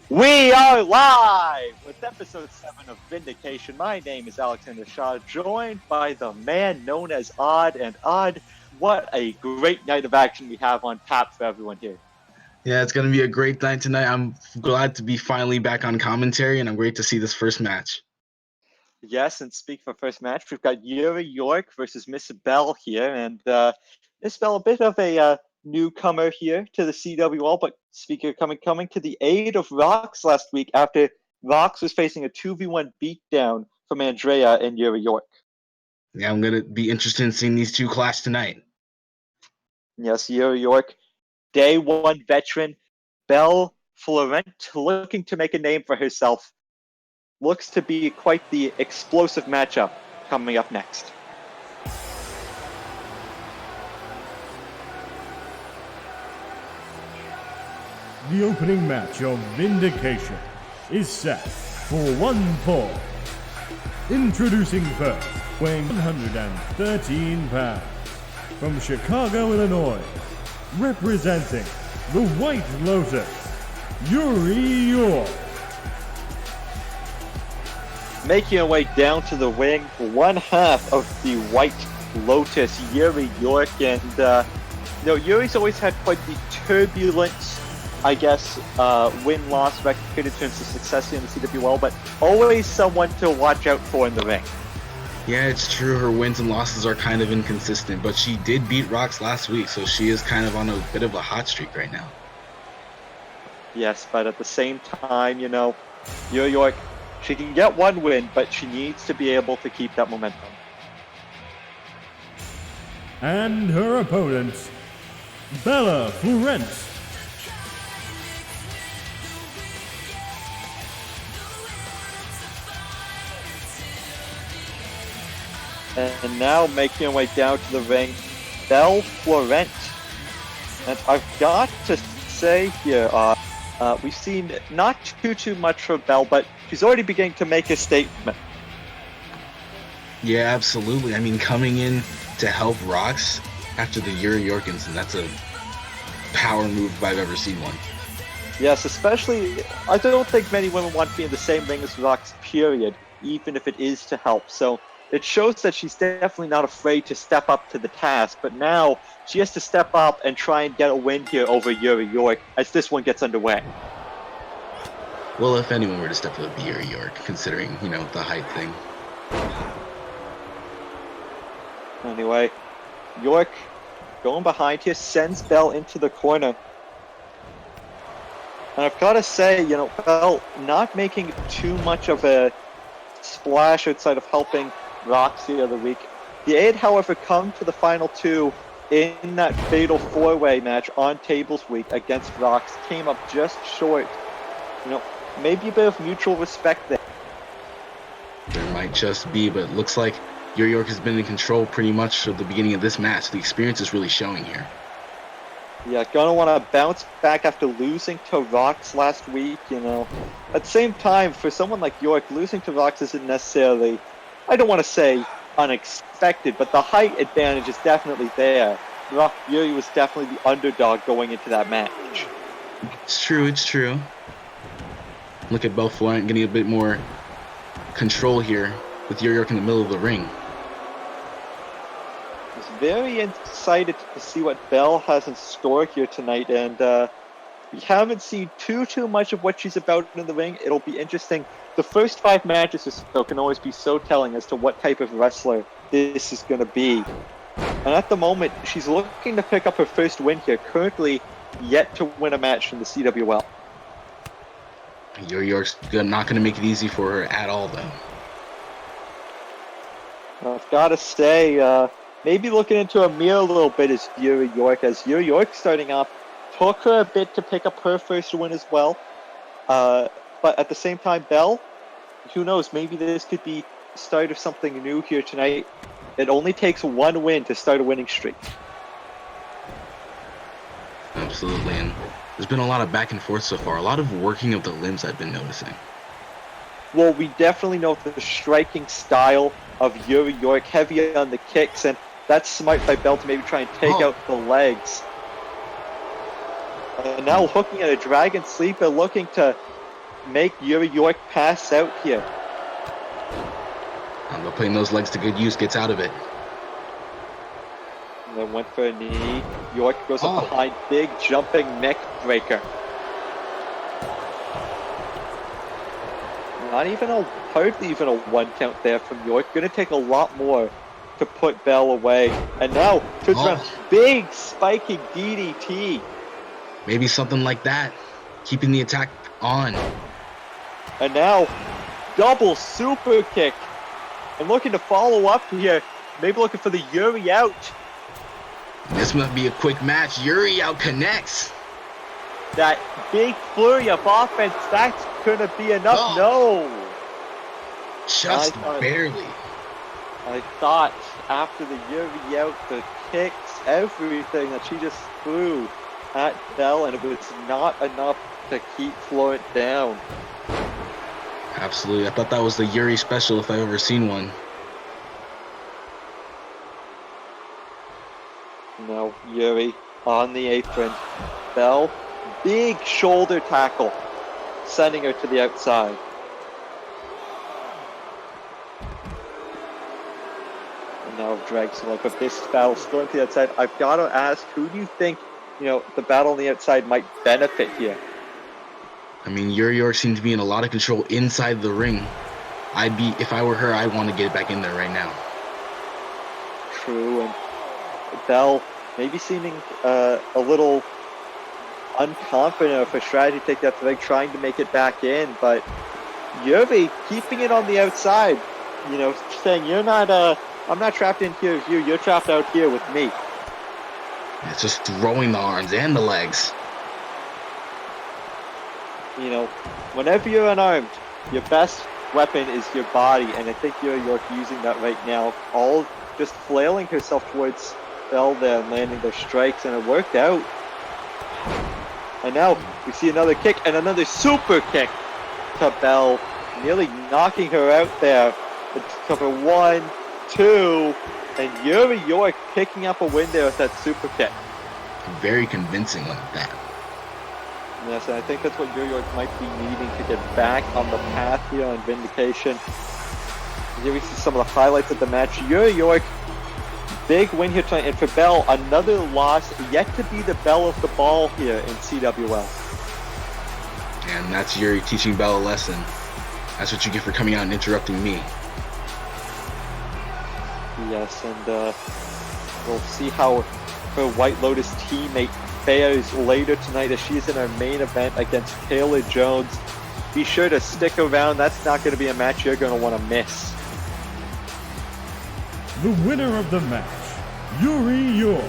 We are live with episode 7 of Vindication. My name is Alexander Shaw, joined by the man known as Odd. And Odd, what a great night of action we have on tap for everyone here. Yeah, it's going to be a great night tonight. I'm glad to be finally back on commentary, and I'm great to see this first match. Yes, and speak for first match, we've got Yuri York versus Miss Bell here. And Miss Bell, a bit of a newcomer here to the CWL, but speaker coming to the aid of Rox last week after Rox was facing a 2v1 beatdown from Andrea and Yuri York. Yeah, I'm going to be interested in seeing these two clash tonight. Yes, Yuri York, day one veteran. Belle Florent, looking to make a name for herself. Looks to be quite the explosive matchup coming up next. The opening match of Vindication is set for one fall. Introducing first, weighing 113 pounds, from Chicago, Illinois, representing the White Lotus, Yuri York. Making her way down to the ring, one half of the White Lotus, Yuri York. And, Yuri's always had quite the turbulent, I guess, win-loss record in terms of success in the CWL, but always someone to watch out for in the ring. Yeah, it's true. Her wins and losses are kind of inconsistent, but she did beat Rox last week, so she is kind of on a bit of a hot streak right now. Yes, but at the same time, Yuri York, she can get one win, but she needs to be able to keep that momentum. And her opponent, Bella Florent. And now making her way down to the ring, Belle Florent. And I've got to say here, we've seen not too much from Belle, but she's already beginning to make a statement. Yeah, absolutely. I mean, coming in to help Rox after the Yuri York incident, that's a power move if I've ever seen one. Yes, especially, I don't think many women want to be in the same ring as Rox, period, even if it is to help. So it shows that she's definitely not afraid to step up to the task, but now she has to step up and try and get a win here over Yuri York as this one gets underway. Well, if anyone were to step up Yuri York, considering, the height thing. Anyway, York going behind here, sends Belle into the corner. And I've got to say, Belle not making too much of a splash outside of helping Rox the other week. The aid, however, come to the final two in that fatal four-way match on Tables Week against Rox. Came up just short. Maybe a bit of mutual respect there. There might just be, but it looks like Yuri York has been in control pretty much from the beginning of this match. The experience is really showing here. Yeah, gonna want to bounce back after losing to Rox last week, At the same time, for someone like York, losing to Rox isn't necessarily, I don't want to say unexpected, but the height advantage is definitely there. Yuri was definitely the underdog going into that match. It's true. Look at Belle Florent getting a bit more control here with Yuri York in the middle of the ring. I was very excited to see what Belle has in store here tonight, and We haven't seen too much of what she's about in the ring. It'll be interesting. The first 5 matches or so can always be so telling as to what type of wrestler this is going to be. And at the moment, she's looking to pick up her first win here, currently yet to win a match in the CWL. York's not going to make it easy for her at all, though. I've got to say, maybe looking into a mirror a little bit is Yuri York, as Yuri York starting off took her a bit to pick up her first win as well. But at the same time, Belle, who knows, maybe this could be the start of something new here tonight. It only takes 1 win to start a winning streak. Absolutely, and there's been a lot of back and forth so far. A lot of working of the limbs I've been noticing. Well, we definitely know the striking style of Yuri York, heavy on the kicks, and that's smart by Belle to maybe try and take out the legs. And now hooking at a dragon sleeper, looking to make Yuri York pass out here. But putting those legs to good use, gets out of it. And then went for a knee. York goes up behind, big jumping neck breaker. Hardly even a 1 count there from York. Gonna take a lot more to put Belle away. And now turns around, big spiking DDT. Maybe something like that, keeping the attack on. And now double super kick. And looking to follow up here, maybe looking for the Yuri out. This might be a quick match. Yuri out connects. That big flurry of offense, that's gonna be enough. No. Just barely. I thought after the Yuri out, the kicks, everything that she just threw at Belle, and it was not enough to keep Florent down. Absolutely. I thought that was the Yuri special if I've ever seen one. Now Yuri on the apron. Belle, big shoulder tackle, sending her to the outside. And now drags her like, but this battle's going to the outside. I've got to ask, who do you think, the battle on the outside might benefit here? I mean, Yuri York seemed to be in a lot of control inside the ring. If I were her, I'd want to get back in there right now. True, and Belle maybe seeming a little unconfident of her strategy to take that leg, trying to make it back in, but Yuri keeping it on the outside, saying, I'm not trapped in here with you, you're trapped out here with me. It's just throwing the arms and the legs. Whenever you're unarmed, your best weapon is your body, and I think Yuri York using that right now, all just flailing herself towards Belle there and landing their strikes, and it worked out. And now we see another kick and another super kick to Belle, nearly knocking her out there. It's cover 1, 2, and Yuri York picking up a win there with that super kick. Very convincing like that. Yes, and I think that's what Yuri York might be needing to get back on the path here on Vindication. Here we see some of the highlights of the match. Yuri York, big win here tonight, and for Belle, another loss, yet to be the belle of the ball here in CWL. And that's Yuri teaching Belle a lesson. That's what you get for coming out and interrupting me. Yes, and we'll see how her White Lotus teammate fares later tonight as she's in our main event against Taylor Jones. Be sure to stick around. That's not going to be a match you're going to want to miss. The winner of the match, Yuri York.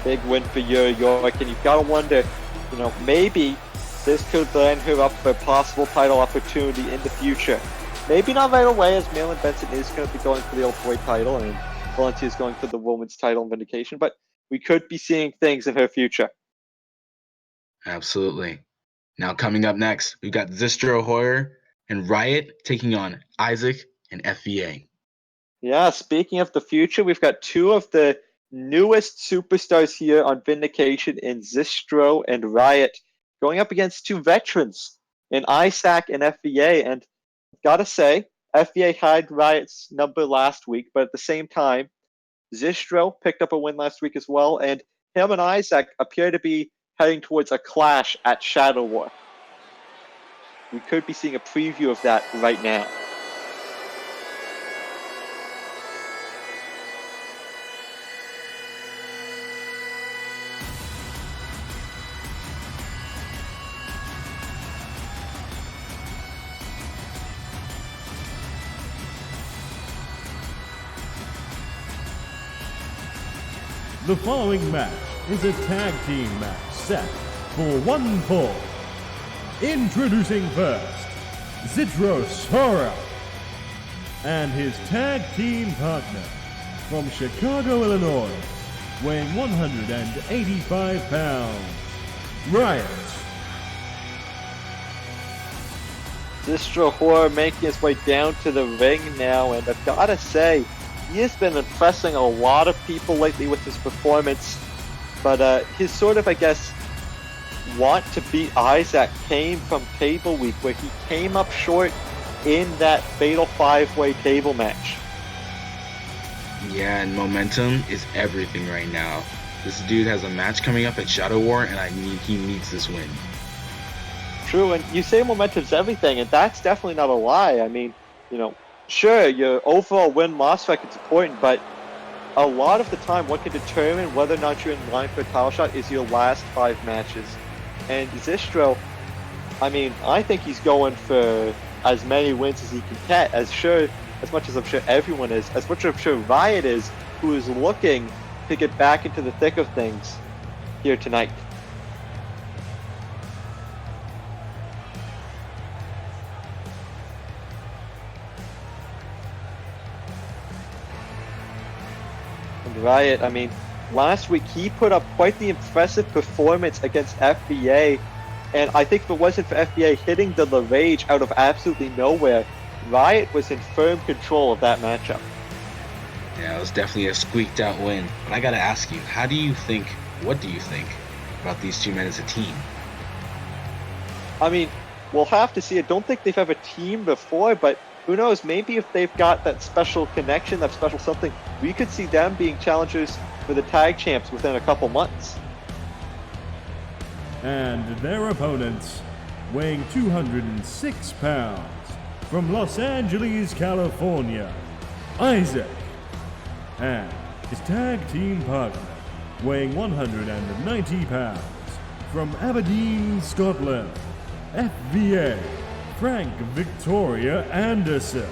Big win for Yuri York, and you've got to wonder, maybe this could land her up for a possible title opportunity in the future. Maybe not right away, as Marilyn Benson is going to be going for the Ultimate title, and Valencia is going for the Women's title in Vindication, but we could be seeing things in her future. Absolutely. Now coming up next, we've got Zistro Hoyer and Riot taking on Isaac and FVA. Yeah, speaking of the future, we've got 2 of the newest superstars here on Vindication in Zistro and Riot, going up against 2 veterans in Isaac and FVA. And I've got to say, FBA had Riot's number last week, but at the same time, Zistro picked up a win last week as well, and him and Isaac appear to be heading towards a clash at Shadow War. We could be seeing a preview of that right now. The following match is a tag team match set for one fall. Introducing first, Stasera and his tag team partner from Chicago, Illinois, weighing 185 pounds, Riot. Zistro making his way down to the ring now, and I've gotta say, he has been impressing a lot of people lately with his performance, but his sort of, I guess, want to beat Isaac came from Table Week, where he came up short in that Fatal 5-Way table match. Yeah, and momentum is everything right now. This dude has a match coming up at Shadow War, and he needs this win. True, and you say momentum's everything, and that's definitely not a lie. I mean, you know, sure, your overall win-loss record is important, but a lot of the time what can determine whether or not you're in line for a title shot is your last 5 matches. And Zistro, I mean, I think he's going for as many wins as he can get, as much as I'm sure everyone is, as much as I'm sure Riot is, who is looking to get back into the thick of things here tonight. Riot, I mean, last week he put up quite the impressive performance against FBA, and I think if it wasn't for FBA hitting the Rage out of absolutely nowhere, Riot was in firm control of that matchup. Yeah, it was definitely a squeaked out win. But I gotta ask you, what do you think about these two men as a team? I mean, we'll have to see. I don't think they've ever teamed before, but who knows, maybe if they've got that special connection, that special something, we could see them being challengers for the tag champs within a couple months. And their opponents, weighing 206 pounds, from Los Angeles, California, Isaac, and his tag team partner, weighing 190 pounds, from Aberdeen, Scotland, FBA, Frank Victoria Anderson.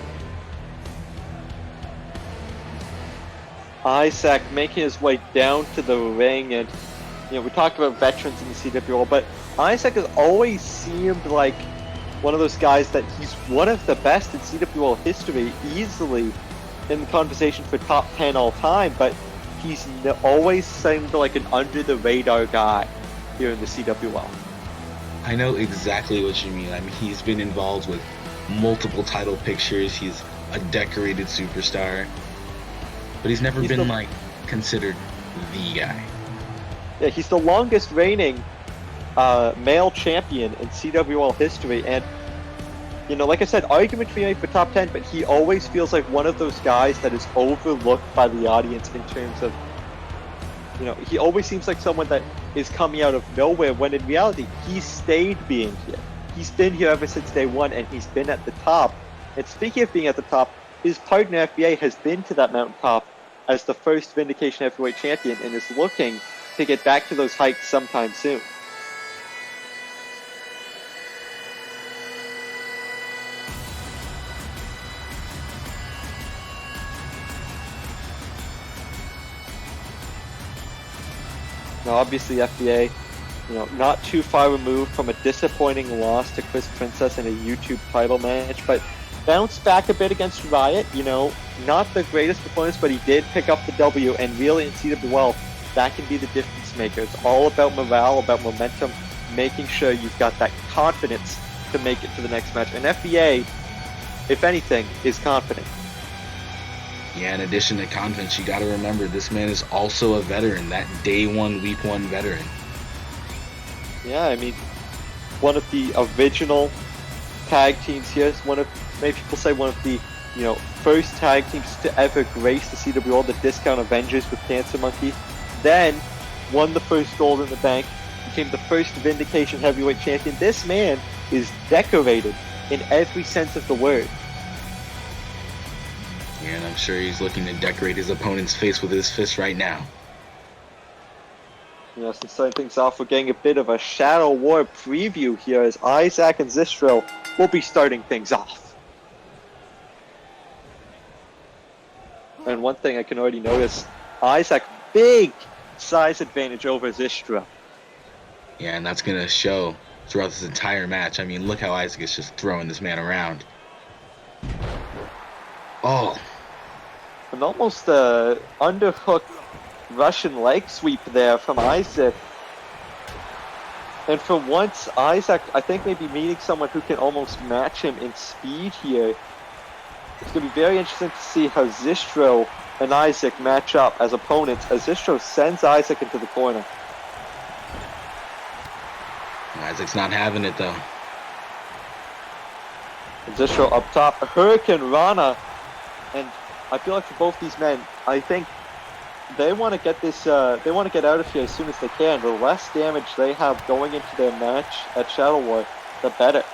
Isaac making his way down to the ring, and you know, we talked about veterans in the CWL, but Isaac has always seemed like one of those guys that he's one of the best in CWL history, easily in the conversation for top 10 all time, but he's always seemed like an under the radar guy here in the CWL. I know exactly what you mean. I mean, he's been involved with multiple title pictures. He's a decorated superstar, but he's never been considered the guy. Yeah, he's the longest reigning male champion in CWL history, and you know, like I said, argument to be made for top 10, but he always feels like one of those guys that is overlooked by the audience in terms of, you know, he always seems like someone that is coming out of nowhere, when in reality, he's stayed being here. He's been here ever since day one, and he's been at the top. And speaking of being at the top, his partner FBA has been to that mountaintop as the first Vindication heavyweight champion and is looking to get back to those heights sometime soon. Now, obviously, FBA, you know, not too far removed from a disappointing loss to Chris Princess in a YouTube title match, but bounced back a bit against Riot. You know, not the greatest performance, but he did pick up the W, and really in CWL, that can be the difference maker. It's all about morale, about momentum, making sure you've got that confidence to make it to the next match. And FBA, if anything, is confident. Yeah, in addition to confidence, you got to remember this man is also a veteran, that day one, week one veteran. Yeah, I mean, one of the original tag teams here is one of, maybe people say one of the first tag teams to ever grace the CWO, the Discount Avengers with Cancer Monkey. Then won the first Gold in the Bank, became the first Vindication Heavyweight Champion. This man is decorated in every sense of the word. Yeah, and I'm sure he's looking to decorate his opponent's face with his fist right now. Yes, and starting things off, we're getting a bit of a Shadow War preview here as Isaac and Zistro will be starting things off. And one thing I can already notice, Isaac, big size advantage over Zistro. Yeah, and that's going to show throughout this entire match. I mean, look how Isaac is just throwing this man around. Oh. And almost a underhook Russian leg sweep there from Isaac. And for once, Isaac, I think, maybe meeting someone who can almost match him in speed here. It's going to be very interesting to see how Zistro and Isaac match up as opponents, as Zistro sends Isaac into the corner. Isaac's not having it, though. And Zistro up top, Hurricane Rana. And I feel like for both these men, I think they want to get this, they want to get out of here as soon as they can. The less damage they have going into their match at Shadow War, the better.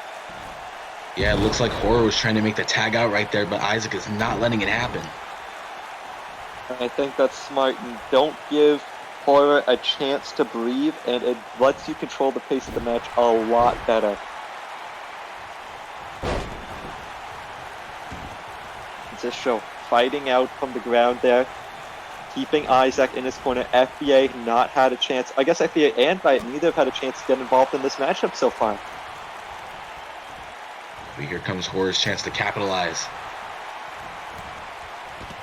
Yeah, it looks like Horror was trying to make the tag out right there, but Isaac is not letting it happen. I think that's smart. And don't give Horror a chance to breathe, and it lets you control the pace of the match a lot better. Zistro fighting out from the ground there, keeping Isaac in his corner. FBA not had a chance. I guess FBA and Riot neither have had a chance to get involved in this matchup so far. But here comes Horror's chance to capitalize.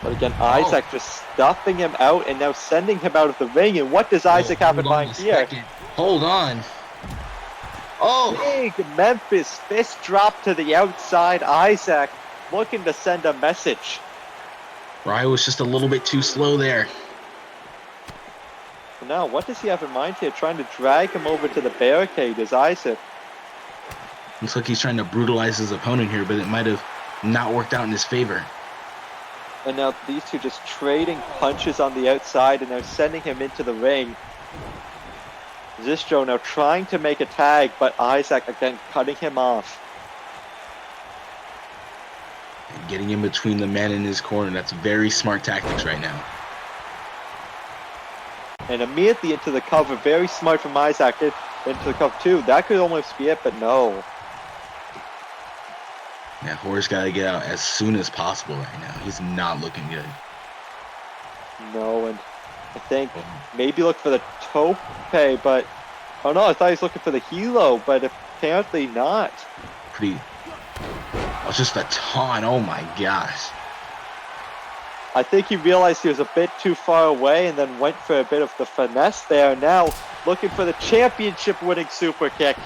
But again, Isaac just stuffing him out and now sending him out of the ring. And what does Isaac have in mind here? Hold on. Oh! Big Memphis fist drop to the outside. Isaac looking to send a message. Rye was just a little bit too slow there. Now, what does he have in mind here? Trying to drag him over to the barricade is Isaac. Looks like he's trying to brutalize his opponent here, but it might have not worked out in his favor. And now these two just trading punches on the outside and now sending him into the ring. Zistro now trying to make a tag, but Isaac again cutting him off. And getting in between the men in his corner, that's very smart tactics right now. And immediately into the cover, very smart from Isaac into the cover too. That could almost be it, but no. Yeah, Horror's got to get out as soon as possible right now. He's not looking good. No, and I think maybe look for the tope, but oh no, I thought he was looking for the helo, but apparently not. Oh, just a taunt. Oh my gosh. I think he realized he was a bit too far away and then went for a bit of the finesse there. Now looking for the championship winning super kick.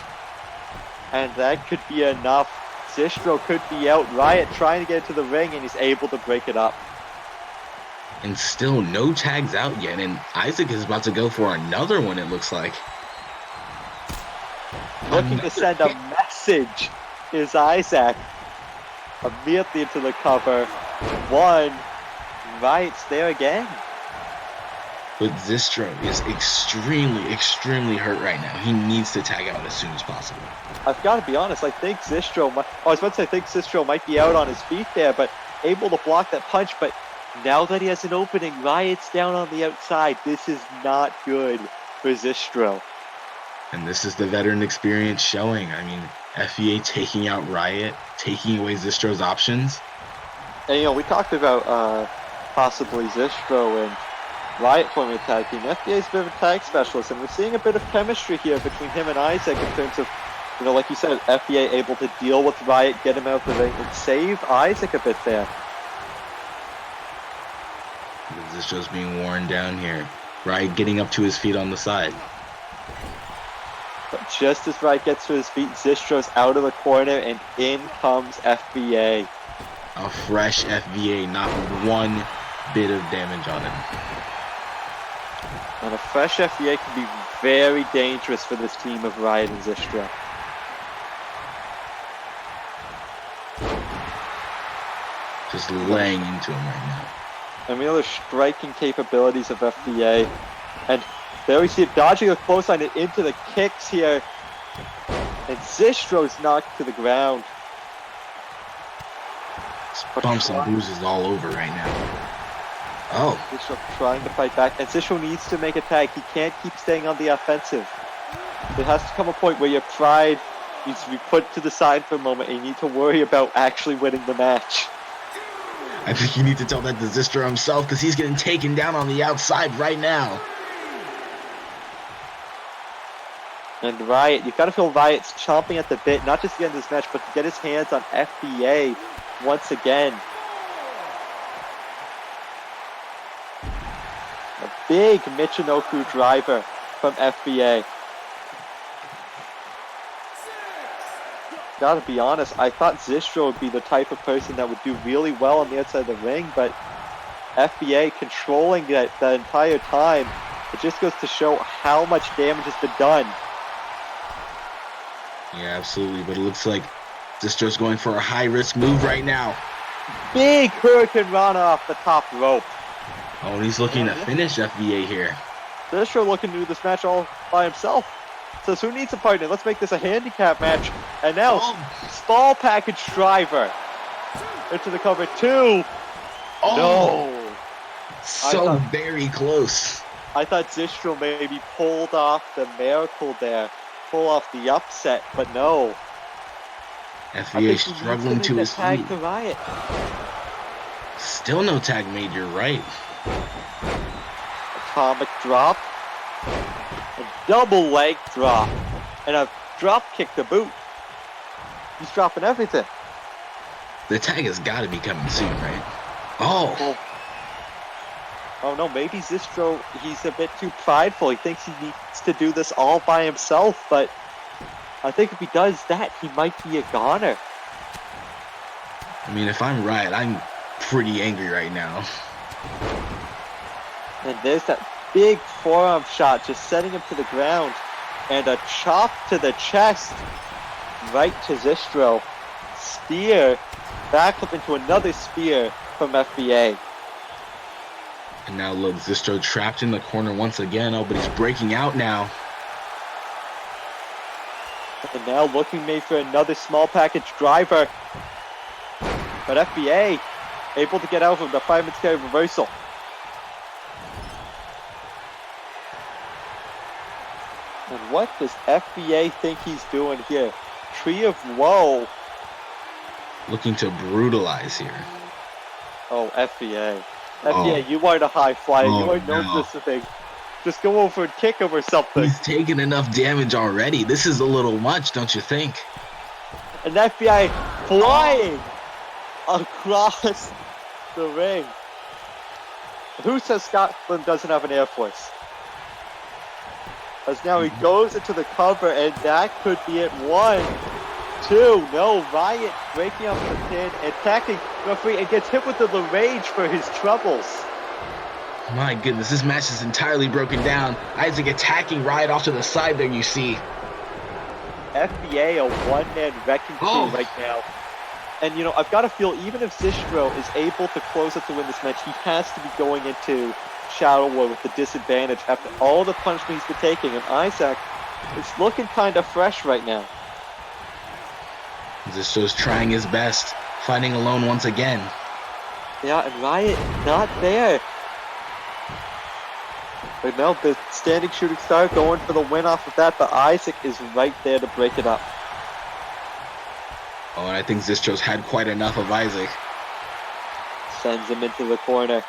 And that could be enough. Zistro could be out. Riot trying to get into the ring and he's able to break it up. And still no tags out yet, and Isaac is about to go for another one, it looks like. Looking to send a message is Isaac. Immediately into the cover. One. Riot's there again. But Zistro is extremely, extremely hurt right now. He needs to tag out as soon as possible. I've got to be honest, I think Zistro might, I was about to say I think Zistro might be out on his feet there, but able to block that punch. But now that he has an opening, Riot's down on the outside. This is not good for Zistro. And this is the veteran experience showing. I mean, FEA taking out Riot, taking away Zistro's options. And we talked about possibly Zistro and Riot forming a tag team. FBA is a bit of a tag specialist, and we're seeing a bit of chemistry here between him and Isaac in terms of, like you said, FBA able to deal with Riot, get him out of the ring, and save Isaac a bit there. Zistro's being worn down here. Riot getting up to his feet on the side. But just as Riot gets to his feet, Zistro's out of the corner, and in comes FBA. A fresh FBA, not one bit of damage on him. And a fresh FBA can be very dangerous for this team of Riot and Zistro. Just laying into him right now. And we know the striking capabilities of FBA. And there we see it dodging a clothesline and into the kicks here. And Zistro's knocked to the ground. Bumps and bruises all over right now. Oh. Zistro trying to fight back. And Zistro needs to make a tag. He can't keep staying on the offensive. There has to come a point where your pride needs to be put to the side for a moment and you need to worry about actually winning the match. I think you need to tell that to Zistro himself because he's getting taken down on the outside right now. And Riot, you've got to feel Riot's chomping at the bit, not just to get into this match, but to get his hands on FBA once again. A big Michinoku driver from FBA. Gotta be honest, I thought Zistro would be the type of person that would do really well on the outside of the ring, but FBA controlling that the entire time, it just goes to show how much damage has been done. Yeah, absolutely, but it looks like Zistro's going for a high-risk move right now. Big Hurricane Rana off the top rope. Oh, and he's looking to finish FBA here. Zistro looking to do this match all by himself. Says, who needs a partner? Let's make this a handicap match. And now, small package driver into the cover 2. Oh, no. So very close. I thought Zistro maybe pulled off the miracle there, pull off the upset, but no. FBA struggling to his feet. To Riot. Still no tag made, you're right. Atomic drop. A double leg drop. And a drop kick to boot. He's dropping everything. The tag has got to be coming soon, right? Oh. Oh no, maybe Zistro, he's a bit too prideful. He thinks he needs to do this all by himself, but I think if he does that, he might be a goner. I mean, if I'm right, I'm pretty angry right now. And there's that big forearm shot, just setting him to the ground. And a chop to the chest, right to Zistro. Spear, back up into another spear from FBA. And now look, Zistro trapped in the corner once again. Oh, but he's breaking out now. And now looking maybe for another small package driver. But FBA able to get out of the fireman's carry reversal. And what does FBA think he's doing here? Tree of Woe. Looking to brutalize here. Oh, FBA. FBA, you are the high flyer. You are known for this thing. Just go over and kick him or something. He's taken enough damage already. This is a little much, don't you think? And FBI flying across the ring. Who says Scotland doesn't have an Air Force? As now he goes into the cover, and that could be it. 1, 2, no, Riot breaking up the pin, attacking referee, and gets hit with the rage for his troubles. My goodness, this match is entirely broken down. Isaac attacking Riot off to the side there, you see. FBA, a one-man wrecking crew right now. And, you know, I've got to feel, even if Zistro is able to close it to win this match, he has to be going into Shadow War with the disadvantage after all the punishment he's been taking. And Isaac is looking kind of fresh right now. Zistro's trying his best, fighting alone once again. Yeah, and Riot not there. But now the standing shooting star going for the win off of that, but Isaac is right there to break it up. Oh, and I think Zistro's had quite enough of Isaac. Sends him into the corner.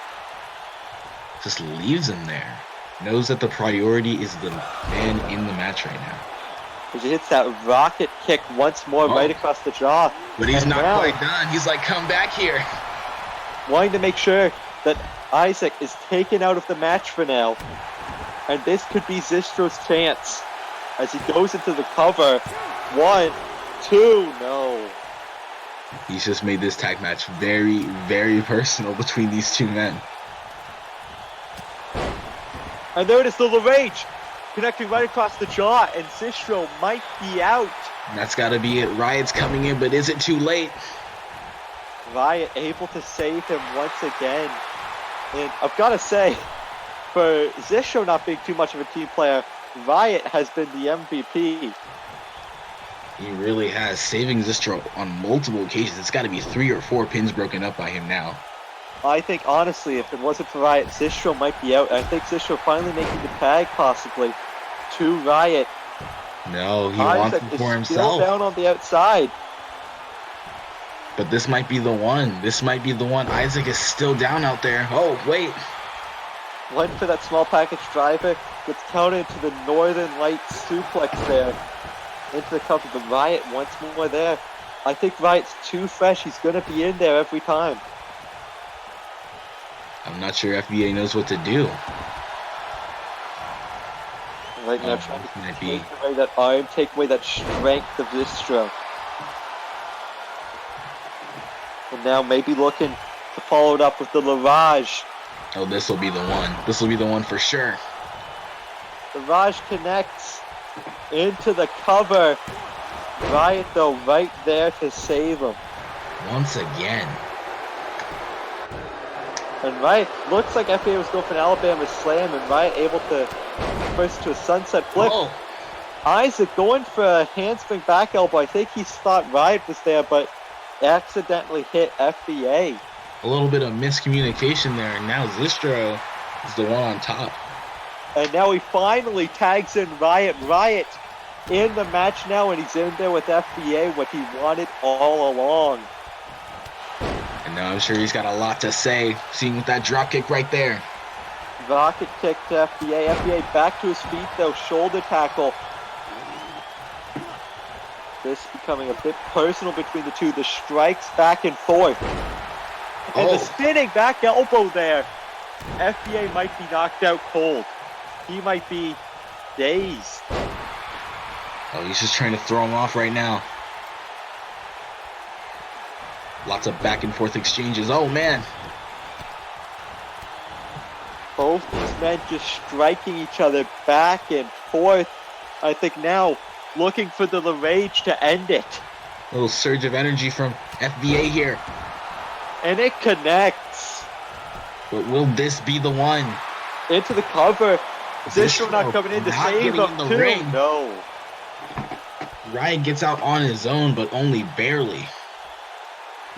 Just leaves him there. Knows that the priority is the man in the match right now. As he hits that rocket kick once more right across the jaw. But he's not quite done. He's like, come back here. Wanting to make sure that Isaac is taken out of the match for now. And this could be Zistro's chance. As he goes into the cover. 1, 2, no. He's just made this tag match very, very personal between these two men. And there it is, the rage. Connecting right across the jaw, and Zistro might be out. And that's got to be it. Riot's coming in, but is it too late? Riot able to save him once again. And I've got to say, for Zistro not being too much of a team player, Riot has been the MVP. He really has, saving Zistro on multiple occasions. It's got to be 3 or 4 pins broken up by him now. I think, honestly, if it wasn't for Riot, Zistro might be out. I think Zistro finally making the tag, possibly, to Riot. No, he wants it for himself. Still down on the outside. But this might be the one. This might be the one. Isaac is still down out there. Oh, wait. Went for that small package driver. Gets counted into the Northern Lights suplex there. Into the cover. The Riot once more there. I think Riot's too fresh. He's going to be in there every time. I'm not sure FBA knows what to do. Right now, trying to take away that arm, take away that strength of Zistro. And now maybe looking to follow it up with the Larage. Oh, this will be the one. This will be the one for sure. Larage connects into the cover. Riot, though, right there to save him. Once again. And Riot looks like FBA was going for an Alabama slam, and Riot able to first to a sunset flip. Oh. Isaac going for a handspring back elbow. I think he thought Riot was there, but accidentally hit FBA. A little bit of miscommunication there, and now Zistro is the one on top. And now he finally tags in Riot. Riot in the match now, and he's in there with FBA, what he wanted all along. And now I'm sure he's got a lot to say, seeing with that dropkick right there. Rocket kick to FBA. FBA back to his feet, though. Shoulder tackle. This becoming a bit personal between the two. The strikes back and forth. And the spinning back elbow there. FBA might be knocked out cold. He might be dazed. Oh, he's just trying to throw him off right now. Lots of back and forth exchanges. Oh, man. Both these men just striking each other back and forth. I think now looking for the rage to end it. A little surge of energy from FBA here. And it connects. But will this be the one? Into the cover. Zistro not coming in to save him too. Ring. No. Riot gets out on his own, but only barely.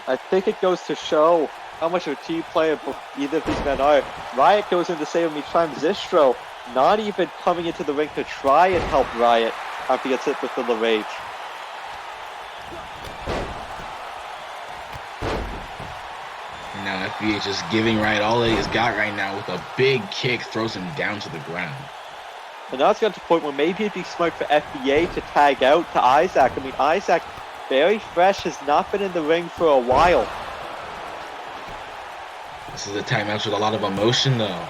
I think it goes to show how much of a team player either of these men are. Riot goes in to save him each time. Zistro not even coming into the ring to try and help Riot after he gets hit with the rage. And now FBA just giving Riot all that he's got right now with a big kick, throws him down to the ground. And now it's got to the point where maybe it'd be smart for FBA to tag out to Isaac. I mean, Isaac, very fresh, has not been in the ring for a while. This is a time match with a lot of emotion, though.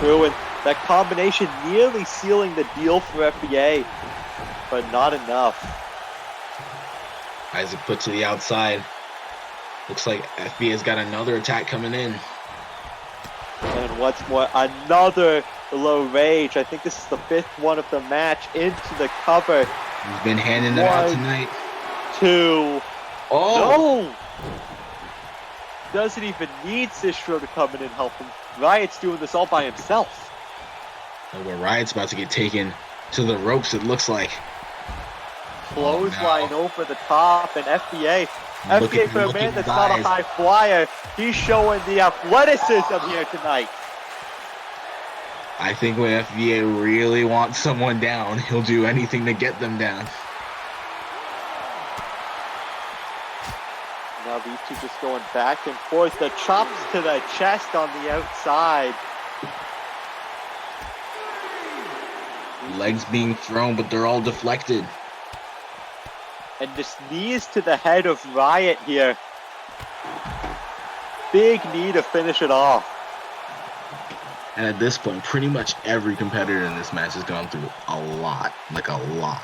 True, and that combination nearly sealing the deal for FBA, but not enough. Isaac put to the outside. Looks like FBA's got another attack coming in. And what's more, another low rage. I think this is the 5th one of the match into the cover. He's been handing them out tonight. 2. Oh! No! Doesn't even need Zistro to come in and help him. Riot's doing this all by himself. Oh, but Riot's about to get taken to the ropes, it looks like. Clothesline over the top, and FBA for a man that's not a high flyer, he's showing the athleticism here tonight. I think when FBA really wants someone down, he'll do anything to get them down. Now these two just going back and forth. The chops to the chest on the outside. Legs being thrown, but they're all deflected. And just knees to the head of Riot here. Big knee to finish it off. And at this point, pretty much every competitor in this match has gone through a lot. Like a lot.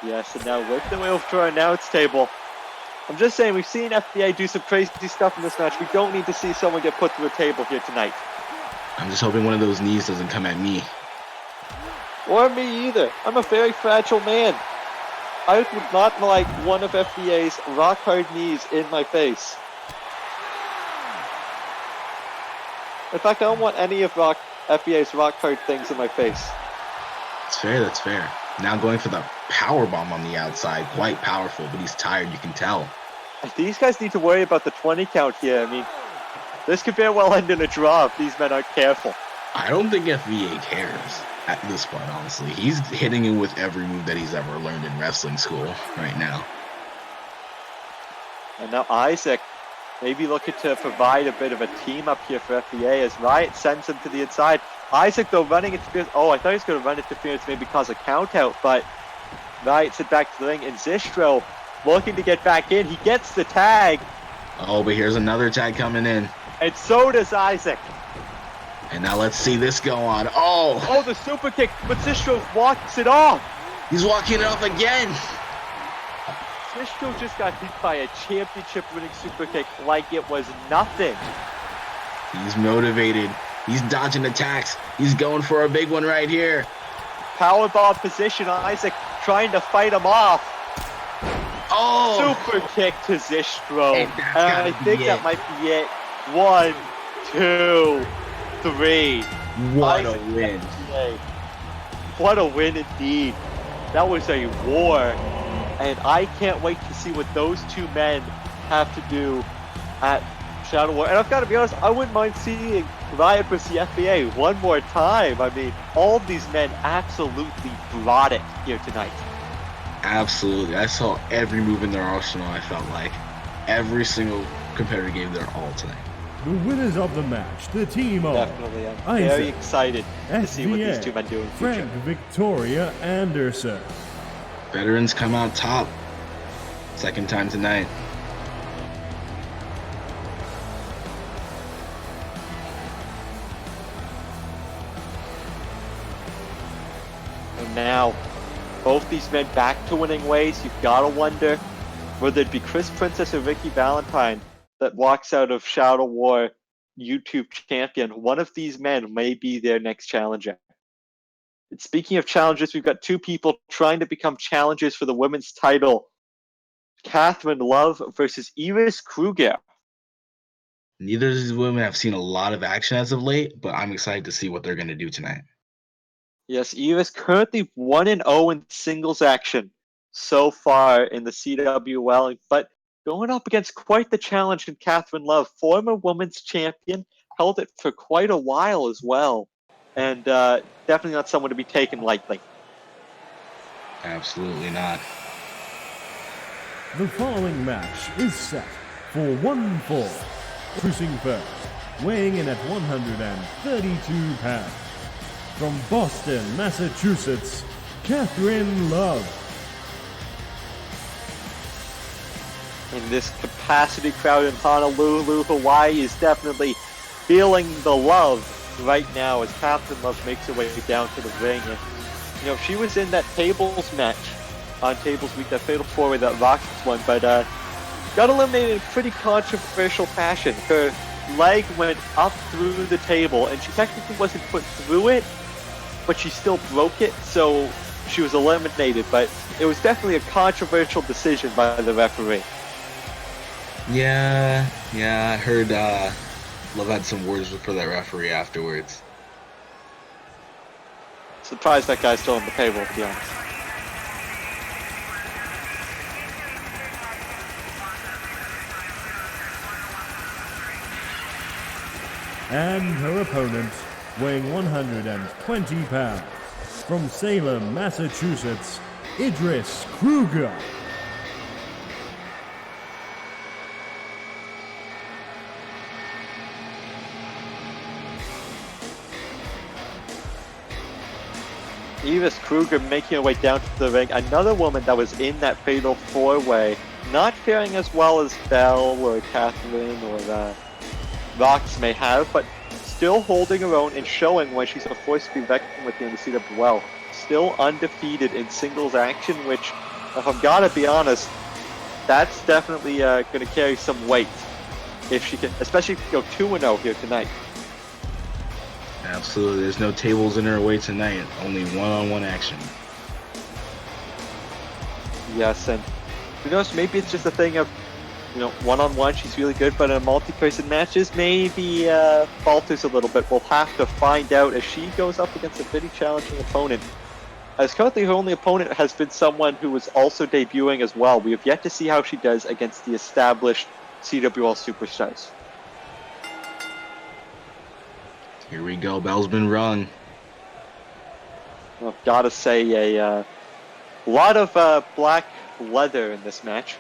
Yes, and now work their way over to our announce table. I'm just saying, we've seen FBA do some crazy stuff in this match. We don't need to see someone get put through a table here tonight. I'm just hoping one of those knees doesn't come at me. Or me either. I'm a very fragile man. I would not like one of FBA's rock hard knees in my face. In fact, I don't want any of FBA's rock hard things in my face. That's fair, that's fair. Now going for the power bomb on the outside. Quite powerful, but he's tired, you can tell. These guys need to worry about the 20 count here. I mean, this could very well end in a draw if these men aren't careful. I don't think FBA cares at this point, honestly. He's hitting him with every move that he's ever learned in wrestling school right now. And now Isaac maybe looking to provide a bit of a team up here for FBA as Riot sends him to the inside. Isaac, though, running interference. Oh, I thought he was going to run interference, maybe cause a count out, but Riot sent back to the ring. And Zistro looking to get back in. He gets the tag. Oh, but here's another tag coming in. And so does Isaac. And now let's see this go on. Oh! Oh, the super kick, but Zistro walks it off. He's walking it off again. Zistro just got hit by a championship-winning super kick like it was nothing. He's motivated. He's dodging attacks. He's going for a big one right here. Powerbomb position, Isaac trying to fight him off. Oh! Super kick to Zistro. And I think that might be it. 1, 2, 3. What Isaac a win. What a win indeed. That was a war. And I can't wait to see what those two men have to do at Shadow War. And I've got to be honest, I wouldn't mind seeing Riot versus the FBA one more time. I mean, all of these men absolutely brought it here tonight. Absolutely. I saw every move in their arsenal, I felt like. Every single competitor gave their all tonight. The winners of the match, the team of Definitely. I'm Isaac, very excited to see what these two men do in the Frank future. Victoria Anderson. Veterans come out top. Second time tonight. And now, both these men back to winning ways. You've got to wonder whether it be Chris Princess or Ricky Valentine that walks out of Shadow War YouTube champion. One of these men may be their next challenger. And speaking of challenges, we've got two people trying to become challengers for the women's title. Catherine Love versus Iris Kruger. Neither of these women have seen a lot of action as of late, but I'm excited to see what they're going to do tonight. Yes, Iris currently 1-0 in singles action so far in the CWL, but going up against quite the challenge in Catherine Love, former women's champion, held it for quite a while as well, and definitely not someone to be taken lightly. Absolutely not. The following match is set for 1 fall. Cruising first, weighing in at 132 pounds. From Boston, Massachusetts, Catherine Love. And this capacity crowd in Honolulu, Hawaii is definitely feeling the love right now as Catherine Love makes her way down to the ring. And, you know, she was in that tables match on Tables Week, that Fatal 4-Way that Rockets won, but got eliminated in pretty controversial fashion. Her leg went up through the table, and she technically wasn't put through it, but she still broke it, so she was eliminated. But it was definitely a controversial decision by the referee. Yeah, I heard Love had some words for that referee afterwards. Surprised that guy's still on the table, to be honest. And her opponent, weighing 120 pounds, from Salem, Massachusetts, Idris Kruger. Iris Kruger making her way down to the ring. Another woman that was in that Fatal 4-Way, not faring as well as Belle or Catherine or Rox may have, but still holding her own and showing why she's a force to be reckoned with in the CWL. Still undefeated in singles action, which, if I've got to be honest, that's definitely going to carry some weight if she can, especially if you go 2-0 here tonight. Absolutely. There's no tables in her way tonight. Only one-on-one action. Yes, and who knows, maybe it's just a thing of, one-on-one she's really good, but in multi-person matches maybe falters a little bit. We'll have to find out as she goes up against a pretty challenging opponent. As currently her only opponent has been someone who was also debuting as well. We have yet to see how she does against the established CWL superstars. Here we go, bell's been rung. I've got to say, a lot of black leather in this match.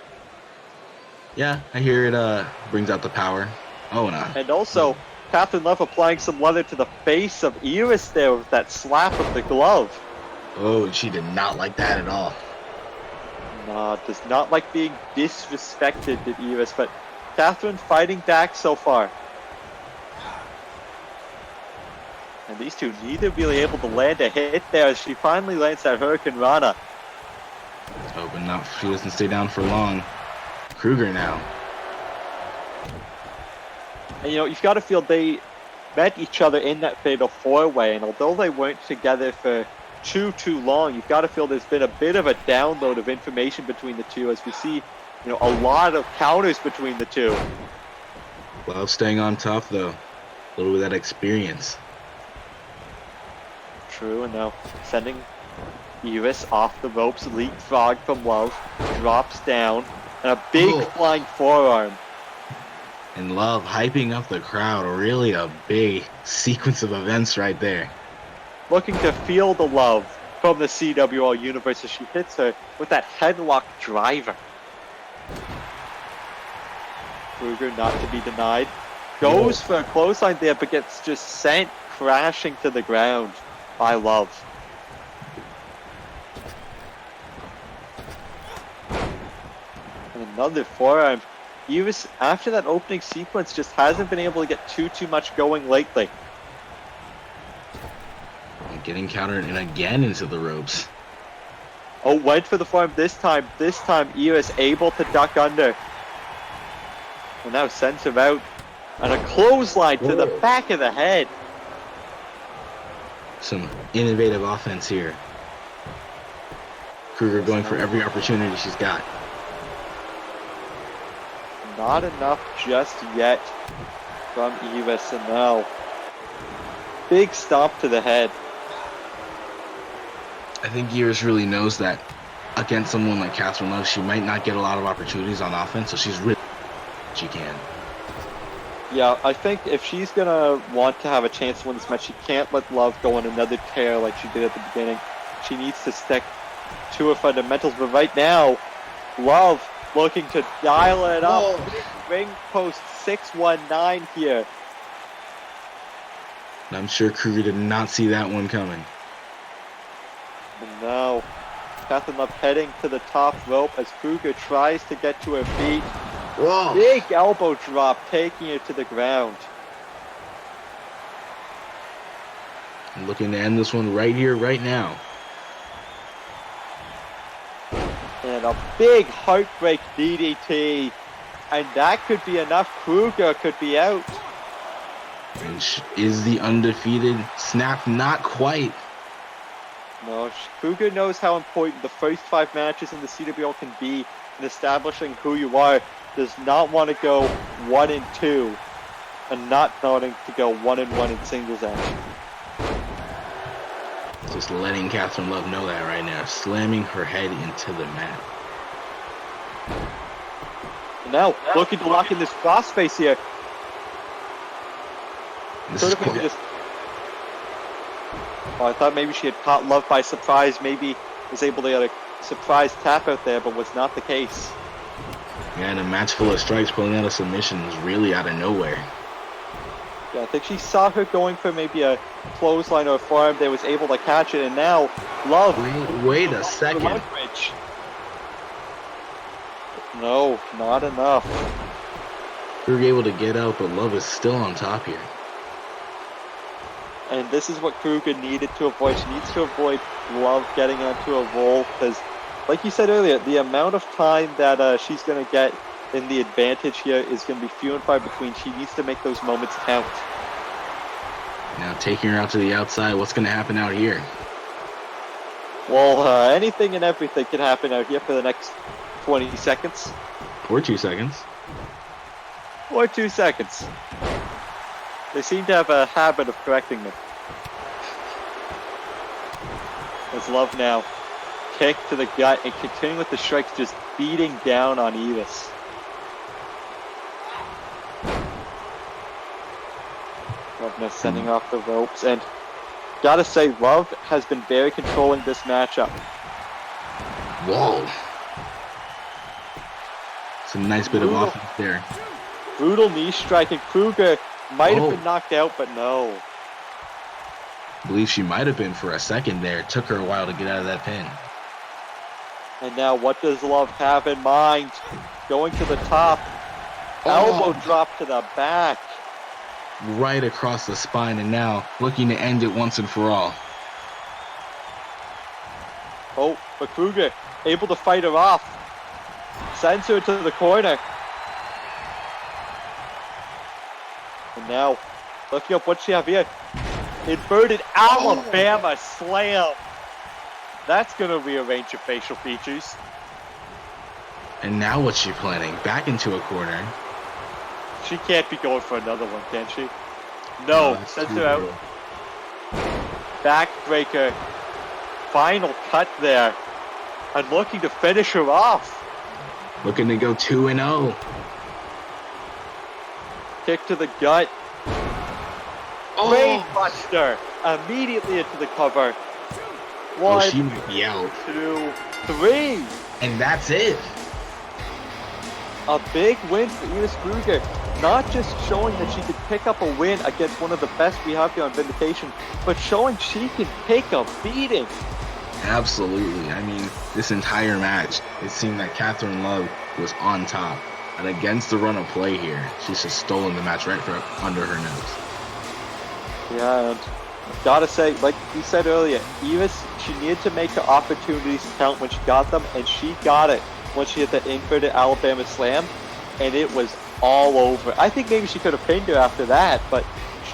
Yeah, I hear it brings out the power. Oh, no. And also, Catherine Love applying some leather to the face of Iris there with that slap of the glove. Oh, she did not like that at all. Nah, does not like being disrespected, did Iris, but Catherine fighting back so far. And these two neither really able to land a hit there as she finally lands that Hurricane Rana. Let's hope she doesn't stay down for long. Kruger now. And you've got to feel they met each other in that fatal four-way, and although they weren't together for too long, you've got to feel there's been a bit of a download of information between the two as we see, a lot of counters between the two. Love staying on top though. A little bit of that experience. True, and now sending Iris off the ropes, leapfrog from Love, drops down, and a big flying forearm. And Love hyping up the crowd, really a big sequence of events right there. Looking to feel the love from the CWL universe as she hits her with that headlock driver. Kruger not to be denied. Goes for a clothesline there, but gets just sent crashing to the ground by Love. And another forearm. Iris, after that opening sequence, just hasn't been able to get too much going lately. Getting countered and again into the ropes. Oh, went for the forearm this time. This time, Iris able to duck under. And now sends him out. And a clothesline to the back of the head. Some innovative offense here. Kruger going for every opportunity she's got. Not enough just yet from Iris. And now, big stomp to the head. I think Iris really knows that against someone like Catherine Love, she might not get a lot of opportunities on offense, so she's really she can. Yeah, I think if she's going to want to have a chance to win this match, she can't let Love go on another tear like she did at the beginning. She needs to stick to her fundamentals, but right now, Love looking to dial it up. Ring post 619 here. And I'm sure Kruger did not see that one coming. And now, Catherine Love heading to the top rope as Kruger tries to get to her feet. Whoa. Big elbow drop, taking her to the ground. I'm looking to end this one right here, right now. And a big heartbreak DDT. And that could be enough. Kruger could be out. And is the undefeated snap? Not quite. No, Kruger knows how important the first 5 matches in the CWL can be in establishing who you are. Does not want to go 1-2 and not wanting to go 1-1 in singles action. Just letting Catherine Love know that right now. Slamming her head into the mat. And now, looking to lock in this crossface here. This Sort is of maybe just... Oh, I thought maybe she had caught Love by surprise. Maybe was able to get a surprise tap out there, but was not the case. Yeah, and a match full of strikes pulling out a submission was really out of nowhere. Yeah, I think she saw her going for maybe a clothesline or a forearm. They was able to catch it, and now Love. Wait a second. Leverage. No, not enough. We were able to get out, but Love is still on top here. And this is what Kruger needed to avoid. She needs to avoid Love getting onto a roll because, like you said earlier, the amount of time that she's going to get in the advantage here is going to be few and far between. She needs to make those moments count. Now taking her out to the outside, what's going to happen out here? Well, anything and everything can happen out here for the next 20 seconds. Or 2 seconds. Or 2 seconds. They seem to have a habit of correcting them. There's Love now. Kick to the gut and continuing with the strikes, just beating down on Evis. Love now sending off the ropes, and gotta say, Love has been very controlling this matchup. Whoa. It's a nice bit of offense there. Brutal knee striking. Kruger might have been knocked out, but no. I believe she might have been for a second there. It took her a while to get out of that pin. And now what does Love have in mind? Going to the top. Elbow drop to the back. Right across the spine, and now looking to end it once and for all. Oh, but Kruger able to fight her off. Sends her to the corner. And now, looking up what she have here. Inverted Alabama slam. That's going to rearrange your facial features. And now what's she planning? Back into a corner. She can't be going for another one, can she? No, sends her out. Backbreaker. Final cut there. And looking to finish her off. Looking to go 2-0. Kick to the gut. Brain buster. Immediately into the cover. One, she might be out. 2, 3. And that's it. A big win for Evis Kruger. Not just showing that she could pick up a win against one of the best we have here on Vindication, but showing she can take a beating. Absolutely. I mean, this entire match, it seemed that Catherine Love was on top. And against the run of play here, she's just stolen the match right from under her nose. Yeah, and gotta say, like you said earlier, Evis, she needed to make her opportunities count when she got them, and she got it when she hit the inverted Alabama slam, and it was all over. I think maybe she could have pinned her after that, but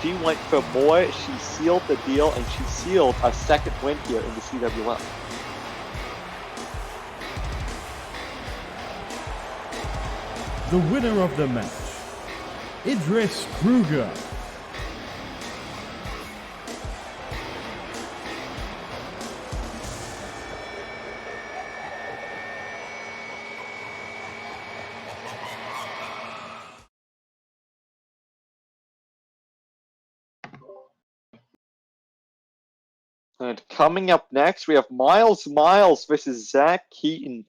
she went for more. She sealed the deal, and she sealed a second win here in the CWL. The winner of the match, Idris Kruger. And coming up next, we have Myles versus Zach Keaton.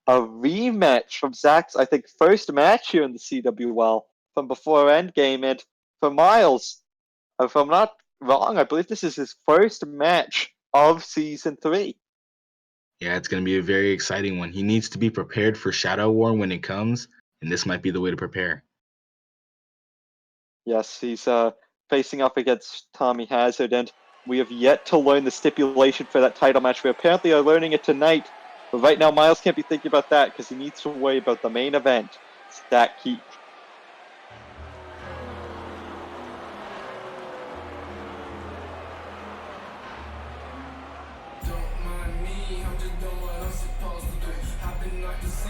A rematch from Zach's, I think, first match here in the CWL from before Endgame. And for Myles, if I'm not wrong, I believe this is his first match of Season 3. Yeah, it's going to be a very exciting one. He needs to be prepared for Shadow War when it comes, and this might be the way to prepare. Yes, he's facing off against Tommy Hazard, and we have yet to learn the stipulation for that title match. We apparently are learning it tonight, but right now Myles can't be thinking about that because he needs to worry about the main event. It's Zach Keaton.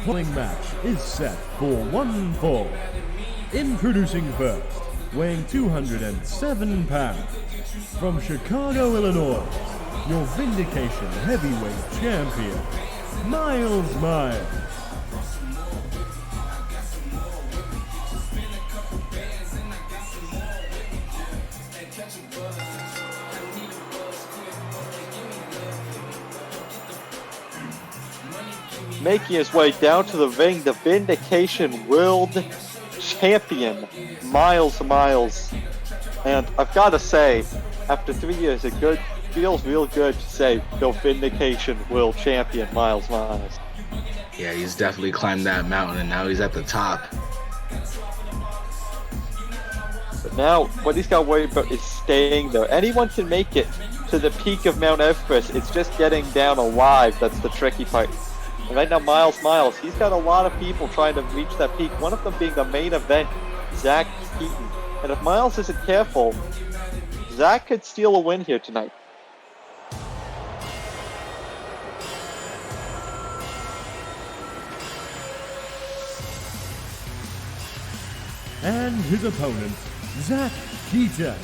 Following match is set for 1 fall. Introducing first, weighing 207 pounds, from Chicago, Illinois, your Vindication heavyweight champion, Myles. Making his way down to the ring, the Vindication World Champion, Myles. And I've got to say, after 3 years, it feels real good to say the Vindication World Champion, Myles. Yeah, he's definitely climbed that mountain, and now he's at the top. But now, what he's got to worry about is staying there. Anyone can make it to the peak of Mount Everest. It's just getting down alive that's the tricky part. And right now, Myles, he's got a lot of people trying to reach that peak, one of them being the main event, Zach Keaton. And if Myles isn't careful, Zach could steal a win here tonight. and his opponent, Zach Keaton.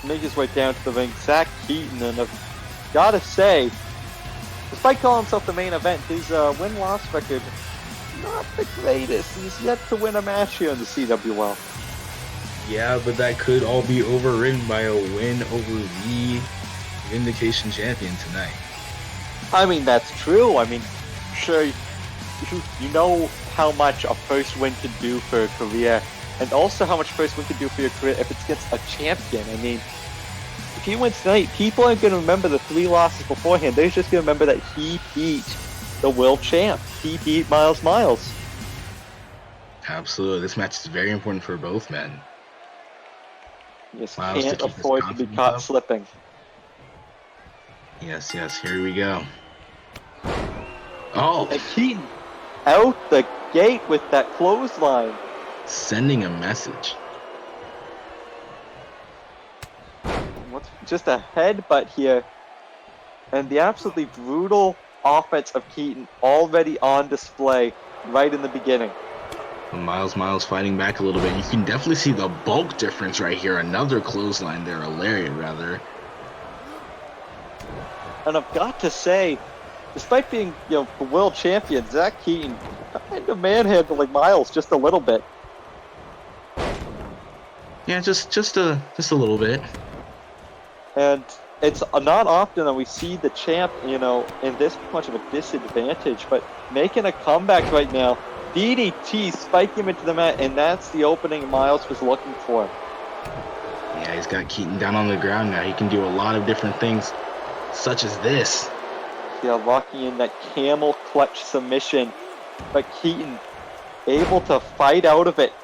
Make his way down to the ring, Zach Keaton, and I've gotta say, despite calling himself the main event, his win-loss record, not the greatest. He's yet to win a match here in the CWL. Yeah, but that could all be overridden by a win over the Vindication champion tonight. I mean, that's true. I mean, sure, you know how much a first win can do for a career, and also how much first win can do for your career if it's against a champion. I mean, if he wins tonight, people aren't going to remember the 3 losses beforehand. They're just going to remember that he beat the world champ. He beat Myles. Absolutely. This match is very important for both men. Yes, Myles can't to keep his afford to be confidence caught up. slipping. Yes, here we go. Oh, And Keaton out the gate with that clothesline. sending a message. What's just a headbutt here. And the absolutely brutal offense of Keaton already on display right in the beginning. Myles fighting back a little bit. You can definitely see the bulk difference right here. Another clothesline there, a lariat rather. And I've got to say, despite being, the world champion, Zach Keaton kind of manhandling Myles just a little bit. Yeah, just a little bit. And it's not often that we see the champ, in this much of a disadvantage, but making a comeback right now. DDT, spike him into the mat, and that's the opening Myles was looking for. Yeah, he's got Keaton down on the ground now. He can do a lot of different things, such as this. Yeah, locking in that camel clutch submission, but Keaton able to fight out of it.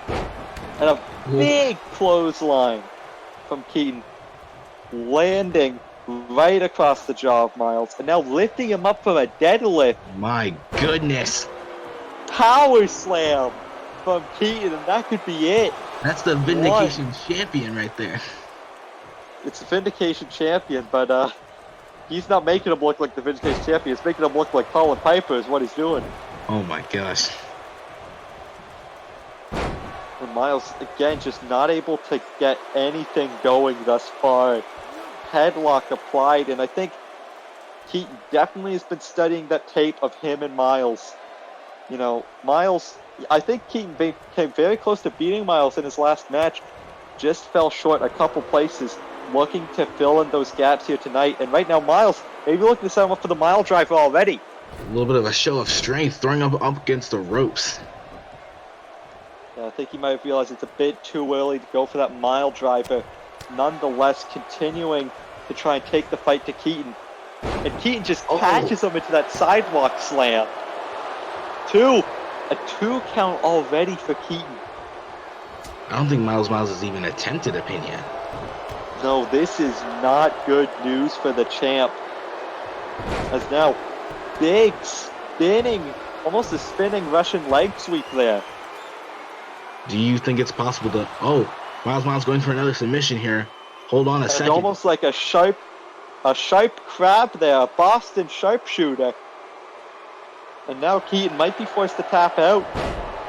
And a big clothesline from Keaton, landing right across the jaw of Myles, and now lifting him up for a deadlift. My goodness. Power slam from Keaton, and that could be it. That's the Vindication champion right there. It's the Vindication champion, but he's not making him look like the Vindication champion. He's making him look like Colin Piper is what he's doing. Oh my gosh. And Myles, again, just not able to get anything going thus far. Headlock applied, and I think Keaton definitely has been studying that tape of him and Myles. Myles, I think Keaton came very close to beating Myles in his last match, just fell short a couple places, looking to fill in those gaps here tonight. And right now, Myles, maybe looking to set him up for the mile driver already. A little bit of a show of strength, throwing him up against the ropes. Yeah, I think he might have realized it's a bit too early to go for that mile driver. Nonetheless, continuing to try and take the fight to Keaton. And Keaton just catches him into that sidewalk slam. A 2 count already for Keaton. I don't think Myles has even attempted a pin yet. No, this is not good news for the champ. As now, big spinning, almost a spinning Russian leg sweep there. Do you think it's possible to... Oh, Myles going for another submission here. Hold on a second. Almost like a sharp crab there, a Boston sharpshooter. And now Keaton might be forced to tap out,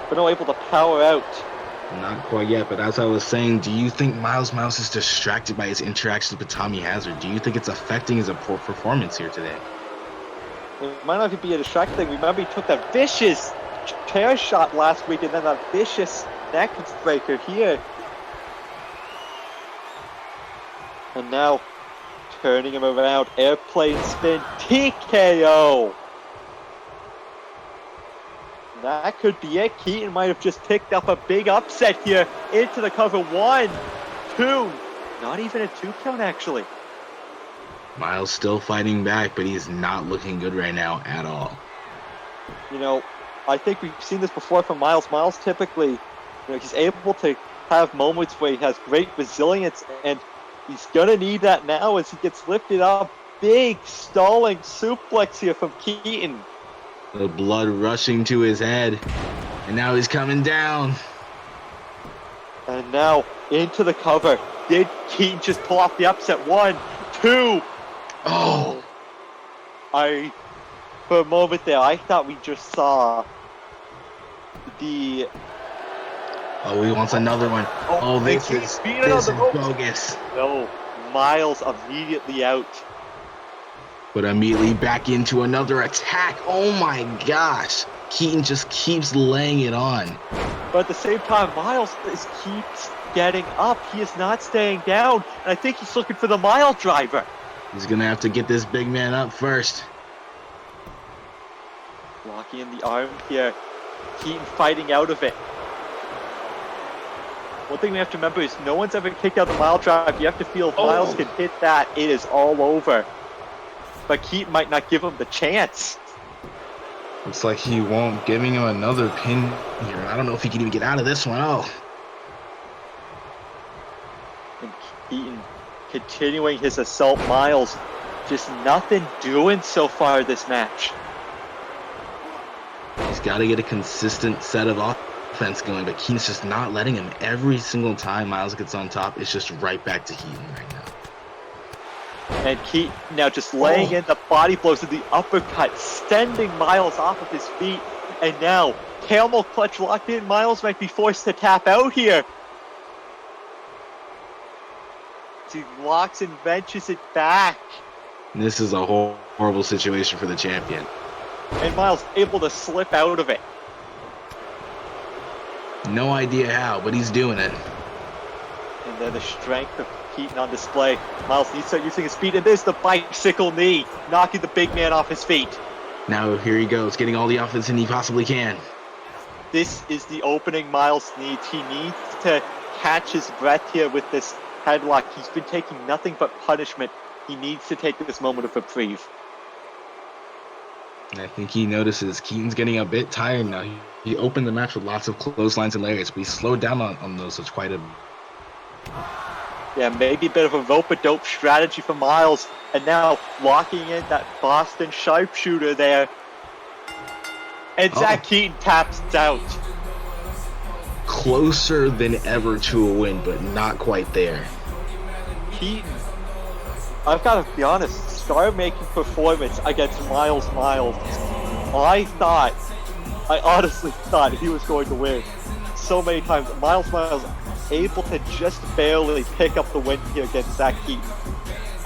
but not able to power out. Not quite yet, but as I was saying, do you think Myles is distracted by his interactions with Tommy Hazard? Do you think it's affecting his poor performance here today? It might not be a distract thing. Remember, he took that vicious chair shot last week, and then that vicious neck breaker here. And now, turning him around, airplane spin, TKO. That could be it. Keaton might have just picked up a big upset here into the cover. 1, 2, not even a 2 count actually. Myles still fighting back, but he's not looking good right now at all. I think we've seen this before from Myles. Myles typically, he's able to have moments where he has great resilience, and he's gonna need that now as he gets lifted up. Big stalling suplex here from Keaton. The blood rushing to his head, and now he's coming down. And now into the cover. Did Keaton just pull off the upset? 1, 2. Oh, For a moment there, I thought we just saw the... oh, he wants another one. Oh, they this keep is beating on the ropes. bogus. No, Myles immediately out. But immediately back into another attack. Oh my gosh. Keaton just keeps laying it on. But at the same time, Myles keeps getting up. He is not staying down. And I think he's looking for the mile driver. He's going to have to get this big man up first. Locking in the arm here. Keaton fighting out of it. One thing we have to remember is no one's ever kicked out the mile drive. You have to feel if Myles can hit that, it is all over. But Keaton might not give him the chance. Looks like he won't, giving him another pin here. I don't know if he can even get out of this one. Oh. And Keaton continuing his assault. Myles just nothing doing so far this match. He's got to get a consistent set of offense going, but Keaton's just not letting him. Every single time Myles gets on top, it's just right back to Keaton right now. And Keaton now just laying in the body blows and the uppercut, sending Myles off of his feet. And now, camel clutch locked in. Myles might be forced to tap out here. He locks and wrenches it back. This is a horrible situation for the champion. And Myles able to slip out of it. No idea how, but he's doing it. And then the strength of Keaton on display. Myles needs to start using his speed, and there's the bicycle knee, knocking the big man off his feet. Now here he goes, getting all the offense in he possibly can. This is the opening Myles needs. He needs to catch his breath here with this headlock. He's been taking nothing but punishment. He needs to take this moment of reprieve. I think he notices Keaton's getting a bit tired now. He opened the match with lots of clotheslines and lariats, but he slowed down on those. So it's quite a... Yeah, maybe a bit of a rope-a-dope strategy for Myles. And now locking in that Boston sharpshooter there. And Zach Keaton taps out. Closer than ever to a win, but not quite there. Keaton, I've got to be honest, star-making performance against Myles. I honestly thought he was going to win so many times. Myles able to just barely pick up the win here against Zach Keaton.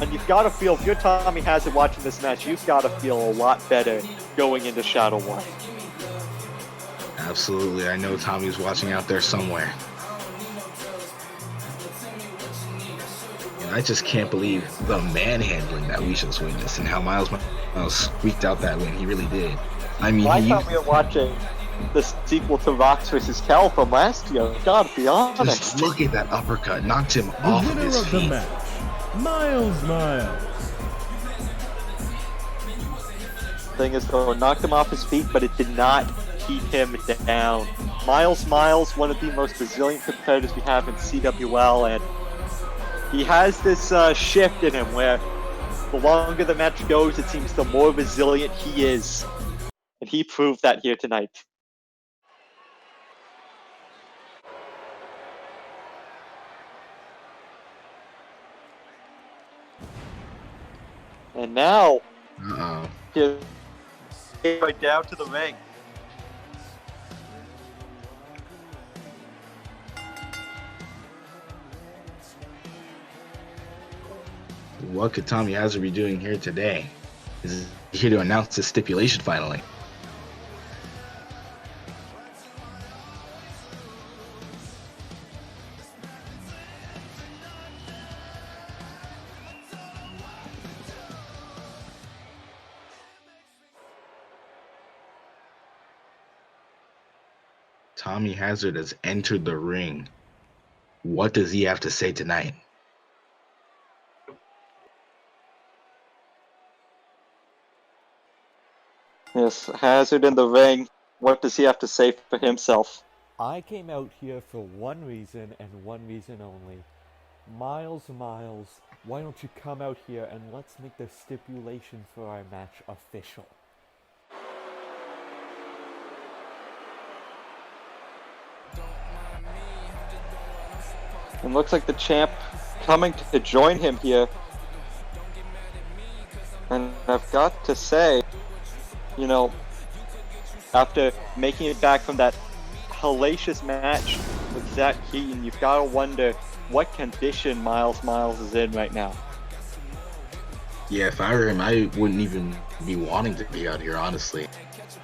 And you've got to feel, if you're Tommy Hazard watching this match, you've got to feel a lot better going into Shadow 1. Absolutely. I know Tommy's watching out there somewhere. And I just can't believe the manhandling that we just witnessed and how Myles squeaked out that win. He really did. I mean, I thought we were watching the sequel to Rox vs. Cal from last year. Gotta be honest. Just look at that uppercut. Knocked him off of his feet. The match, Myles. Thing is, though, it knocked him off his feet, but it did not keep him down. Myles, one of the most resilient competitors we have in CWL, and he has this shift in him where the longer the match goes, it seems the more resilient he is. And he proved that here tonight. And now, he's right down to the ring. What could Tommy Hazard be doing here today? Is he here to announce his stipulation finally? Tommy Hazard has entered the ring. What does he have to say tonight? Yes, Hazard in the ring. What does he have to say for himself? I came out here for one reason and one reason only. Myles, why don't you come out here and let's make the stipulation for our match official. And looks like the champ coming to join him here. And I've got to say, you know, after making it back from that hellacious match with Zach Keaton, you've got to wonder what condition Myles is in right now. Yeah, if I were him, I wouldn't even be wanting to be out here, honestly.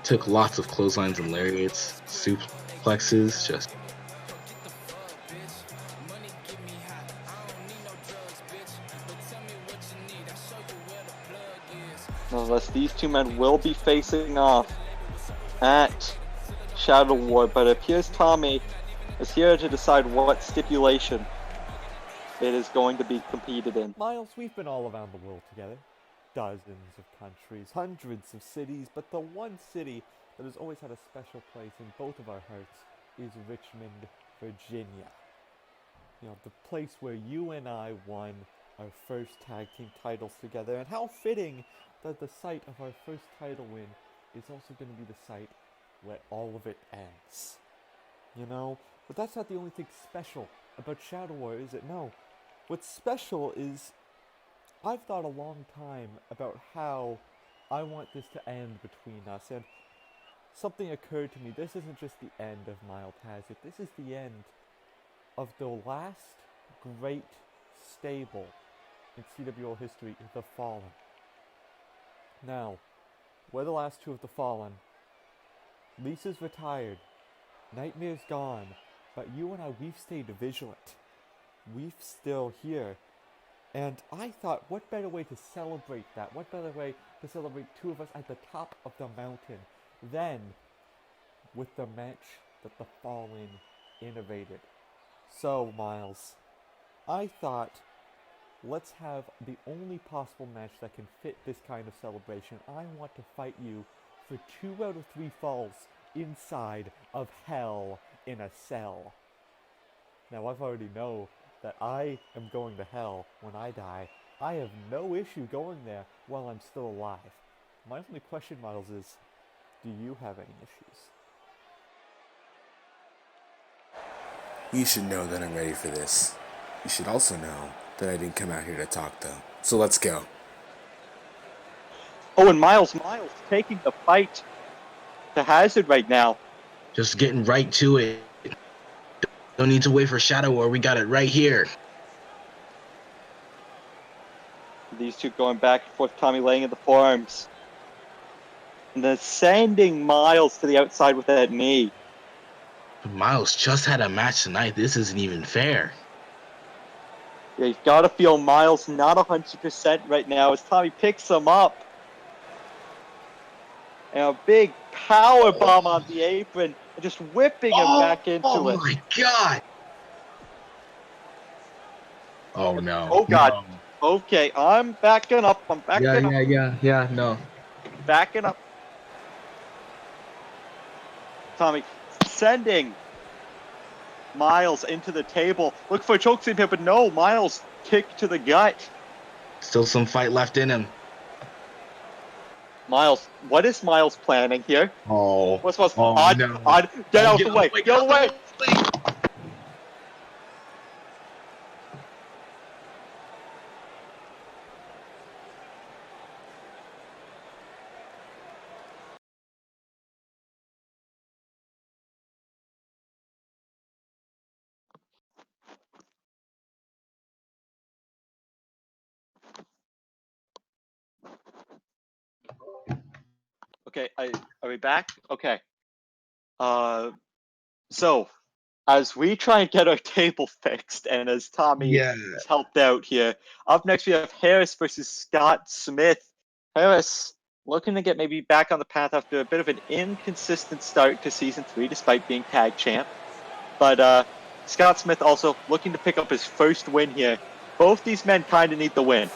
Took lots of clotheslines and lariats, suplexes, just... Nonetheless, these two men will be facing off at Shadow War, but it appears Tommy is here to decide what stipulation it is going to be competed in. Myles, we've been all around the world together. Dozens of countries, hundreds of cities, but the one city that has always had a special place in both of our hearts is Richmond, Virginia. You know, the place where you and I won our first tag team titles together, and how fitting that the site of our first title win is also going to be the site where all of it ends. You know? But that's not the only thing special about Shadow War, is it? No. What's special is I've thought a long time about how I want this to end between us, and something occurred to me. This isn't just the end of Mild Has It. This is the end of the last great stable in CWO history, The Fallen. Now, we're the last two of The Fallen. Lisa's retired. Nightmare's gone. But you and I, we've stayed vigilant. We've still here. And I thought, what better way to celebrate that? What better way to celebrate two of us at the top of the mountain than with the match that The Fallen innovated? So, Myles, I thought, let's have the only possible match that can fit this kind of celebration. I want to fight you for 2 out of 3 falls inside of hell in a cell. Now, I've already know that I am going to hell when I die. I have no issue going there while I'm still alive. My only question, Myles, is, do you have any issues? You should know that I'm ready for this. You should also know that I didn't come out here to talk, though. So let's go. Oh, and Myles taking the fight to Hazard right now. Just getting right to it. Don't need to wait for Shadow War. We got it right here. These two going back and forth, Tommy laying in the forearms. And then sending Myles to the outside with that knee. Myles just had a match tonight. This isn't even fair. Yeah, you've got to feel Myles not 100% right now as Tommy picks him up. And a big power bomb on the apron, and just whipping him back into it. Oh my God! Oh no! Oh God! No. Okay, I'm backing up. I'm backing up. Yeah. No. Backing up. Tommy sending Myles into the table. Look for a chokeslam here, but no. Myles kick to the gut. Still some fight left in him. Myles, what is Myles planning here? Oh. What's no. Get out of the way. Get out of the way. Okay, are we back? Okay. So, as we try and get our table fixed, and as Tommy has helped out here, up next we have Harris versus Scott Smith. Harris looking to get maybe back on the path after a bit of an inconsistent start to Season 3, despite being tag champ. But Scott Smith also looking to pick up his first win here. Both these men kind of need the win.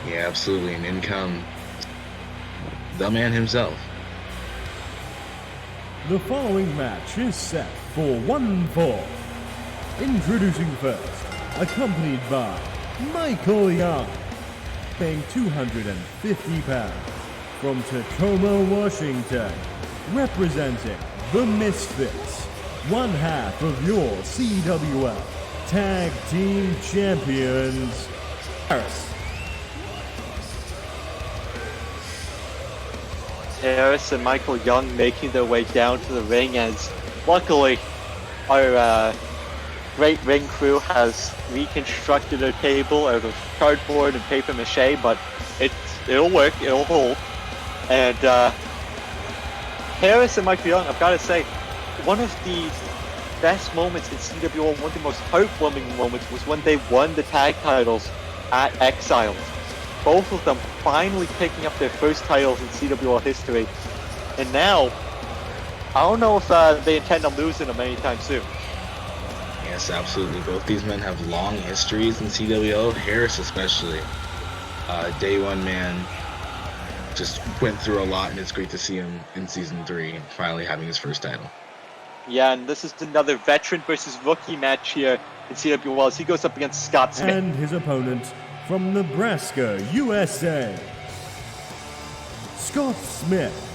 Yeah, absolutely. And in come the man himself. The following match is set for 1 fall. Introducing first, accompanied by Michael Young, weighing 250 pounds, from Tacoma, Washington, representing the Misfits, one half of your CWL Tag Team Champions, Harris. Harris and Michael Young making their way down to the ring, as luckily our great ring crew has reconstructed a table out of cardboard and paper mache, but it'll work, it'll hold. And Harris and Michael Young, I've got to say, one of the best moments in CWO, one of the most heartwarming moments, was when they won the tag titles at Exiles. Both of them finally picking up their first titles in CWO history. And now, I don't know if they intend on losing them anytime soon. Yes, absolutely. Both these men have long histories in CWO. Harris especially. Day one man just went through a lot, and it's great to see him in Season 3 finally having his first title. Yeah, and this is another veteran versus rookie match here in CWO as he goes up against Scott Smith. And his opponent from Nebraska, USA, Scott Smith.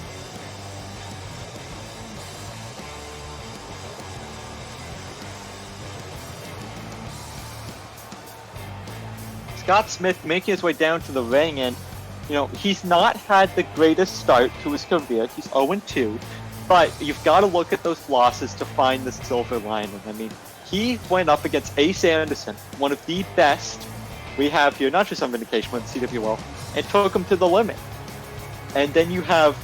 Scott Smith making his way down to the ring, and he's not had the greatest start to his career. He's 0-2, but you've got to look at those losses to find the silver lining. I mean, he went up against Ace Anderson, one of the best we have here, not just on Vindication, but CWO, and took him to the limit. And then you have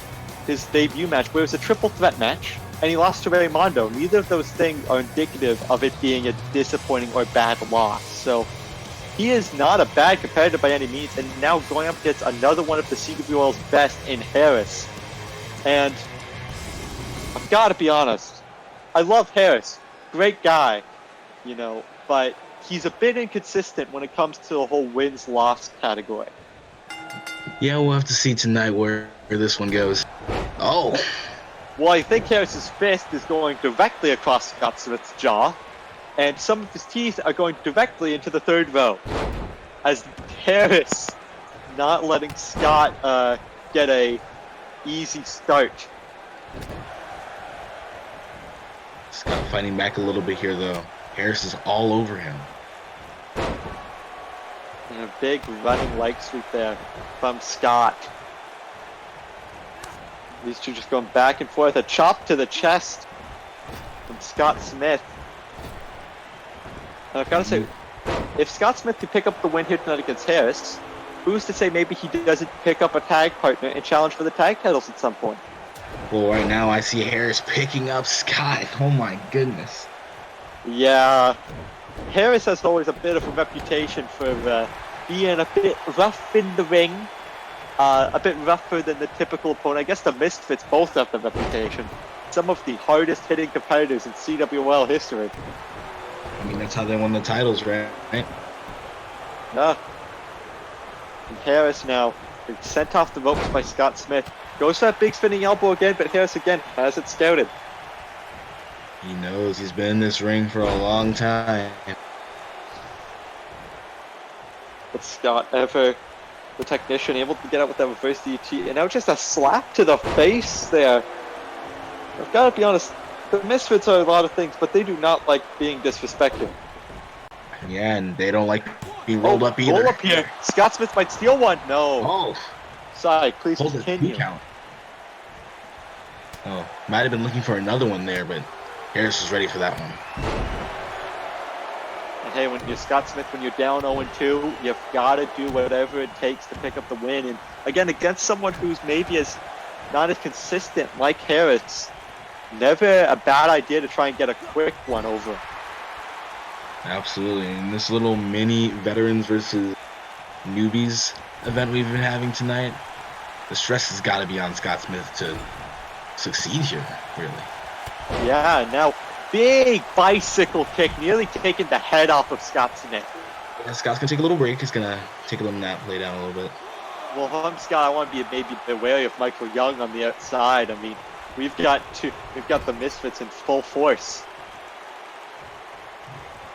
his debut match, where it was a triple threat match, and he lost to Raymondo. Neither of those things are indicative of it being a disappointing or bad loss. So he is not a bad competitor by any means, and now going up against another one of the CWL's best in Harris. And I've got to be honest, I love Harris, great guy, but he's a bit inconsistent when it comes to the whole wins-loss category. Yeah, we'll have to see tonight where this one goes. Oh! Well, I think Harris's fist is going directly across Scott Smith's jaw, and some of his teeth are going directly into the third row, as Harris not letting Scott get a easy start. Scott fighting back a little bit here, though. Harris is all over him. And a big running leg sweep there from Scott. These two just going back and forth. A chop to the chest from Scott Smith. And I've got to say, if Scott Smith could pick up the win here tonight against Harris, who's to say maybe he doesn't pick up a tag partner and challenge for the tag titles at some point? Well, right now I see Harris picking up Scott. Oh my goodness. Yeah, Harris has always a bit of a reputation for being a bit rough in the ring, a bit rougher than the typical opponent. I guess the Misfits both have the reputation. Some of the hardest hitting competitors in CWL history. I mean, that's how they won the titles, right? Yeah. And Harris now is sent off the ropes by Scott Smith. Goes for that big spinning elbow again, but Harris again has it scouted. He knows he's been in this ring for a long time. But Scott, ever the technician, able to get out with that reverse DT, and now just a slap to the face there. I've got to be honest, the Misfits are a lot of things, but they do not like being disrespected. Yeah, and they don't like being rolled up either. Roll up here. Scott Smith might steal one. No. Oh. Sorry, please Hold continue. Count. Oh, might have been looking for another one there, but Harris is ready for that one. And hey, when you're Scott Smith, when you're down 0-2, you've got to do whatever it takes to pick up the win. And again, against someone who's maybe not as consistent like Harris, never a bad idea to try and get a quick one over. Absolutely. And this little mini veterans versus newbies event we've been having tonight, the stress has got to be on Scott Smith to succeed here, really. Yeah, now big bicycle kick, nearly taking the head off of Scott Smith. Yeah, Scott's gonna take a little break. He's gonna take a little nap, lay down a little bit. Well, if I'm Scott, I want to be maybe wary of Michael Young on the outside. I mean, we've got the Misfits in full force.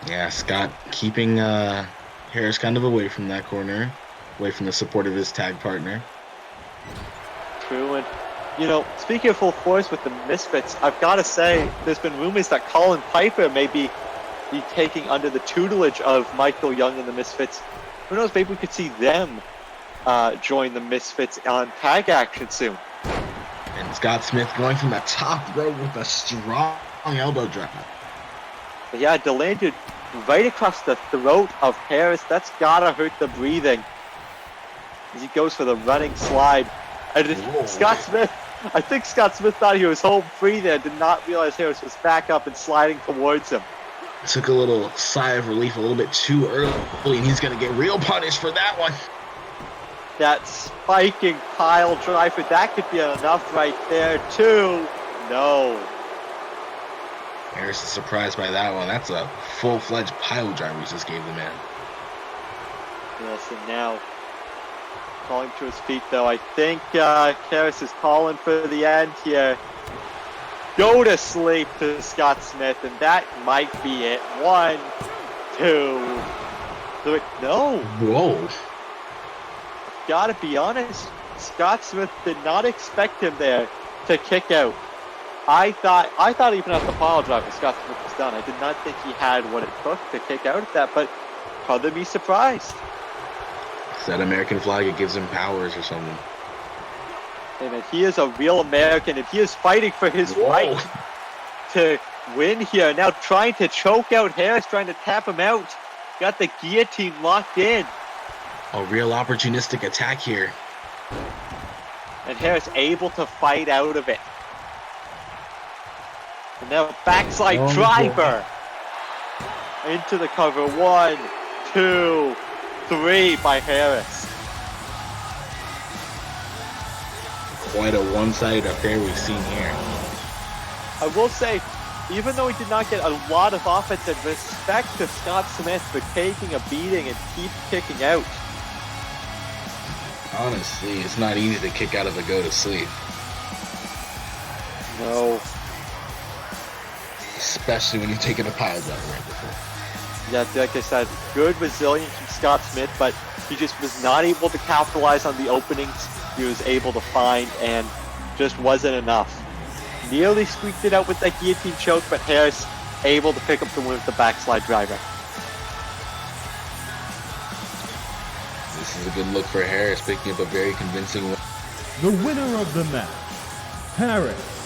Yeah, Scott keeping Harris kind of away from that corner, away from the support of his tag partner. True, and speaking of full force with the Misfits, I've got to say, there's been rumors that Colin Piper may be taking under the tutelage of Michael Young and the Misfits. Who knows, maybe we could see them join the Misfits on tag action soon. Scott Smith going from the top rope with a strong elbow drop. But yeah, it landed right across the throat of Harris. That's gotta hurt the breathing. As he goes for the running slide. And Scott Smith, I think Scott Smith thought he was home free there, did not realize Harris was back up and sliding towards him. Took a little sigh of relief a little bit too early, and he's going to get real punished for that one. That spiking pile driver, that could be enough right there, too. No. Harris is surprised by that one. That's a full-fledged pile driver he just gave the man. Yes, and now calling to his feet, though. I think Harris is calling for the end here. Go to sleep to Scott Smith, and that might be it. 1, 2, 3. No. Whoa. Gotta be honest, Scott Smith did not expect him there to kick out. I thought even at the pile driver, Scott Smith was done. I did not think he had what it took to kick out at that, but color me surprised. It's that American flag, it gives him powers or something. And he is a real American, and he is fighting for his right to win here. Now trying to choke out Harris, trying to tap him out. Got the guillotine locked in. A real opportunistic attack here. And Harris able to fight out of it. And now backslide driver. Into the cover. 1, 2, 3 by Harris. Quite a one-sided affair we've seen here. I will say, even though he did not get a lot of offensive, respect to Scott Smith for taking a beating and keep kicking out. Honestly, it's not easy to kick out of a go to sleep. No. Especially when you're taking a pile driver right before. Yeah, like I said, good resilience from Scott Smith, but he just was not able to capitalize on the openings he was able to find, and just wasn't enough. Nearly squeaked it out with that guillotine choke, but Harris able to pick up the win with the backslide driver. This is a good look for Harris, picking up a very convincing win. The winner of the match, Harris.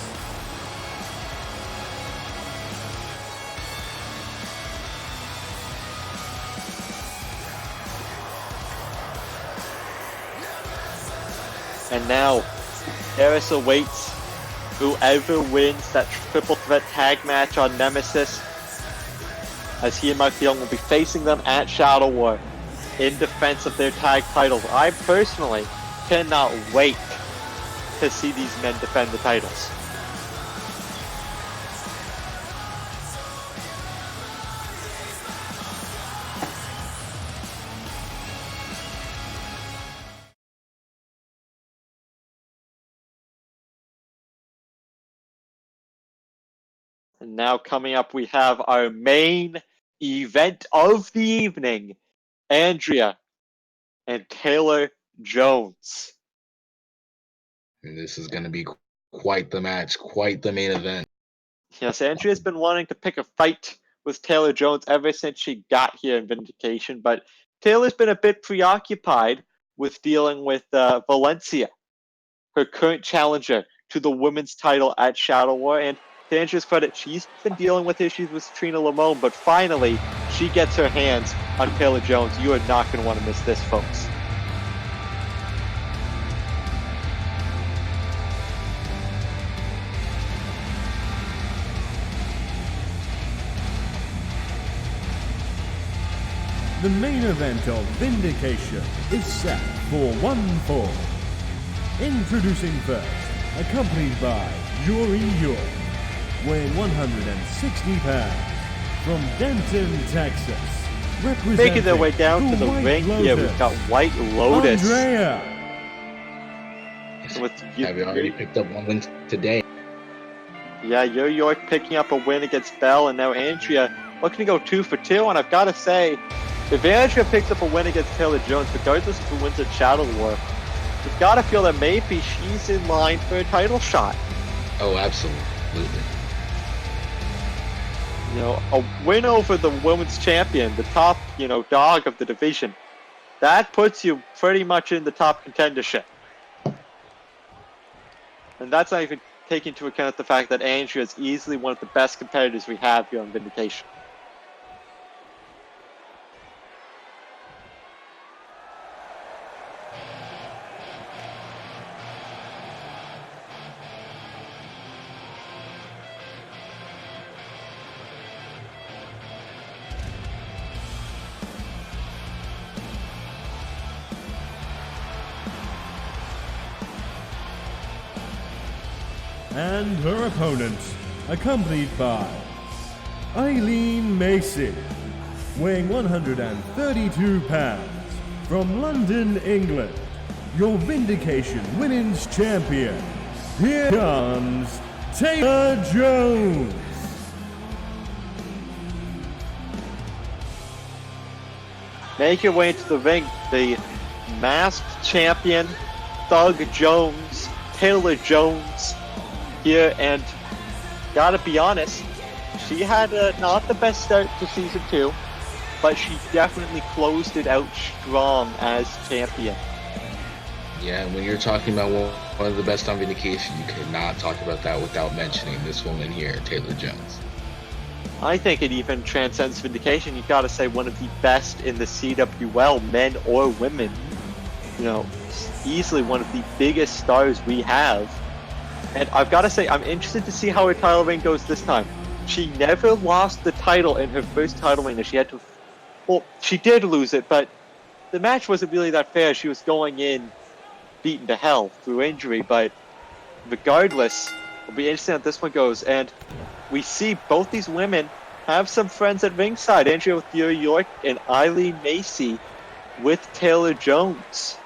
And now, Harris awaits whoever wins that triple threat tag match on Nemesis, as he and Mark Young will be facing them at Shadow War in defense of their tag titles. I personally cannot wait to see these men defend the titles. And now coming up, we have our main event of the evening, Andrea and Taylor Jones. And this is going to be quite the match, quite the main event. Yes, Andrea's been wanting to pick a fight with Taylor Jones ever since she got here in Vindication, but Taylor's been a bit preoccupied with dealing with Valencia, her current challenger to the women's title at Shadow War, and to Andrea's credit, she's been dealing with issues with Trina Lamone, but finally, she gets her hands on Taylor Jones. You are not going to want to miss this, folks. The main event of Vindication is set for 1 fall. Introducing first, accompanied by Yuri York, weighing 160 pounds, from Denton, Texas, representing making their way down to the ring here, we've got White Lotus. Andrea. Have you already picked up one win today? Yeah, Yuri York picking up a win against Bell, and now Andrea looking to go 2 for 2, and I've got to say, if Andrea picks up a win against Taylor Jones, regardless of who wins at Shadow War, you've got to feel that maybe she's in line for a title shot. Oh, absolutely. You know, a win over the women's champion, the top, dog of the division, that puts you pretty much in the top contendership. And that's not even taking into account the fact that Andrea is easily one of the best competitors we have here on Vindication. And her opponent, accompanied by Eileen Macy, weighing 132 pounds, from London, England, your Vindication Women's Champion. Here comes Taylor Jones. Make your way into the ring, the masked champion, Thug Jones, Taylor Jones, here, and gotta be honest, she had not the best start to season 2, but she definitely closed it out strong as champion. Yeah, when you're talking about one of the best on Vindication, you could not talk about that without mentioning this woman here, Taylor Jones. I think it even transcends Vindication. You gotta say one of the best in the CWL, men or women. You know, easily one of the biggest stars we have. And I've got to say, I'm interested to see how her title reign goes this time. She never lost the title in her first title reign. She had to... Well, she did lose it, but the match wasn't really that fair. She was going in beaten to hell through injury, but regardless, it'll be interesting how this one goes. And we see both these women have some friends at ringside. Andrea with Fury York and Eileen Macy with Taylor Jones.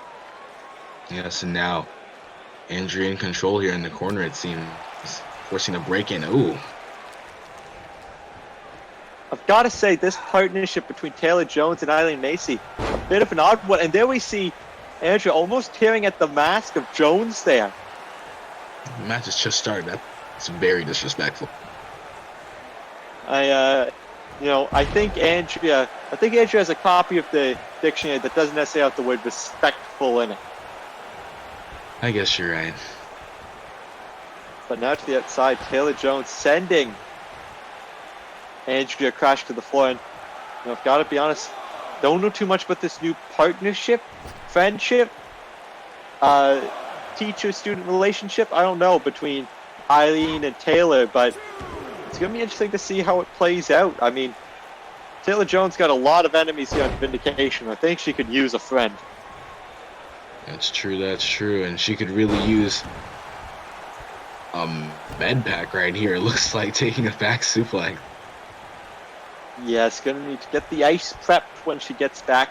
Yes, and now Andrea in control here in the corner, it seems, forcing a break-in. Ooh. I've got to say, this partnership between Taylor Jones and Eileen Macy, a bit of an odd one. And there we see Andrea almost tearing at the mask of Jones there. The match has just started. That's very disrespectful. I think Andrea has a copy of the dictionary that doesn't necessarily have the word respectful in it. I guess you're right. But now to the outside, Taylor Jones sending Andrea crash to the floor. And I've got to be honest, don't know too much about this new partnership, friendship, teacher-student relationship. I don't know, between Eileen and Taylor, but it's going to be interesting to see how it plays out. I mean, Taylor Jones got a lot of enemies here on Vindication. I think she could use a friend. That's true, and she could really use a med pack right here. It looks like taking a back suplex. Yes, gonna need to get the ice prepped when she gets back.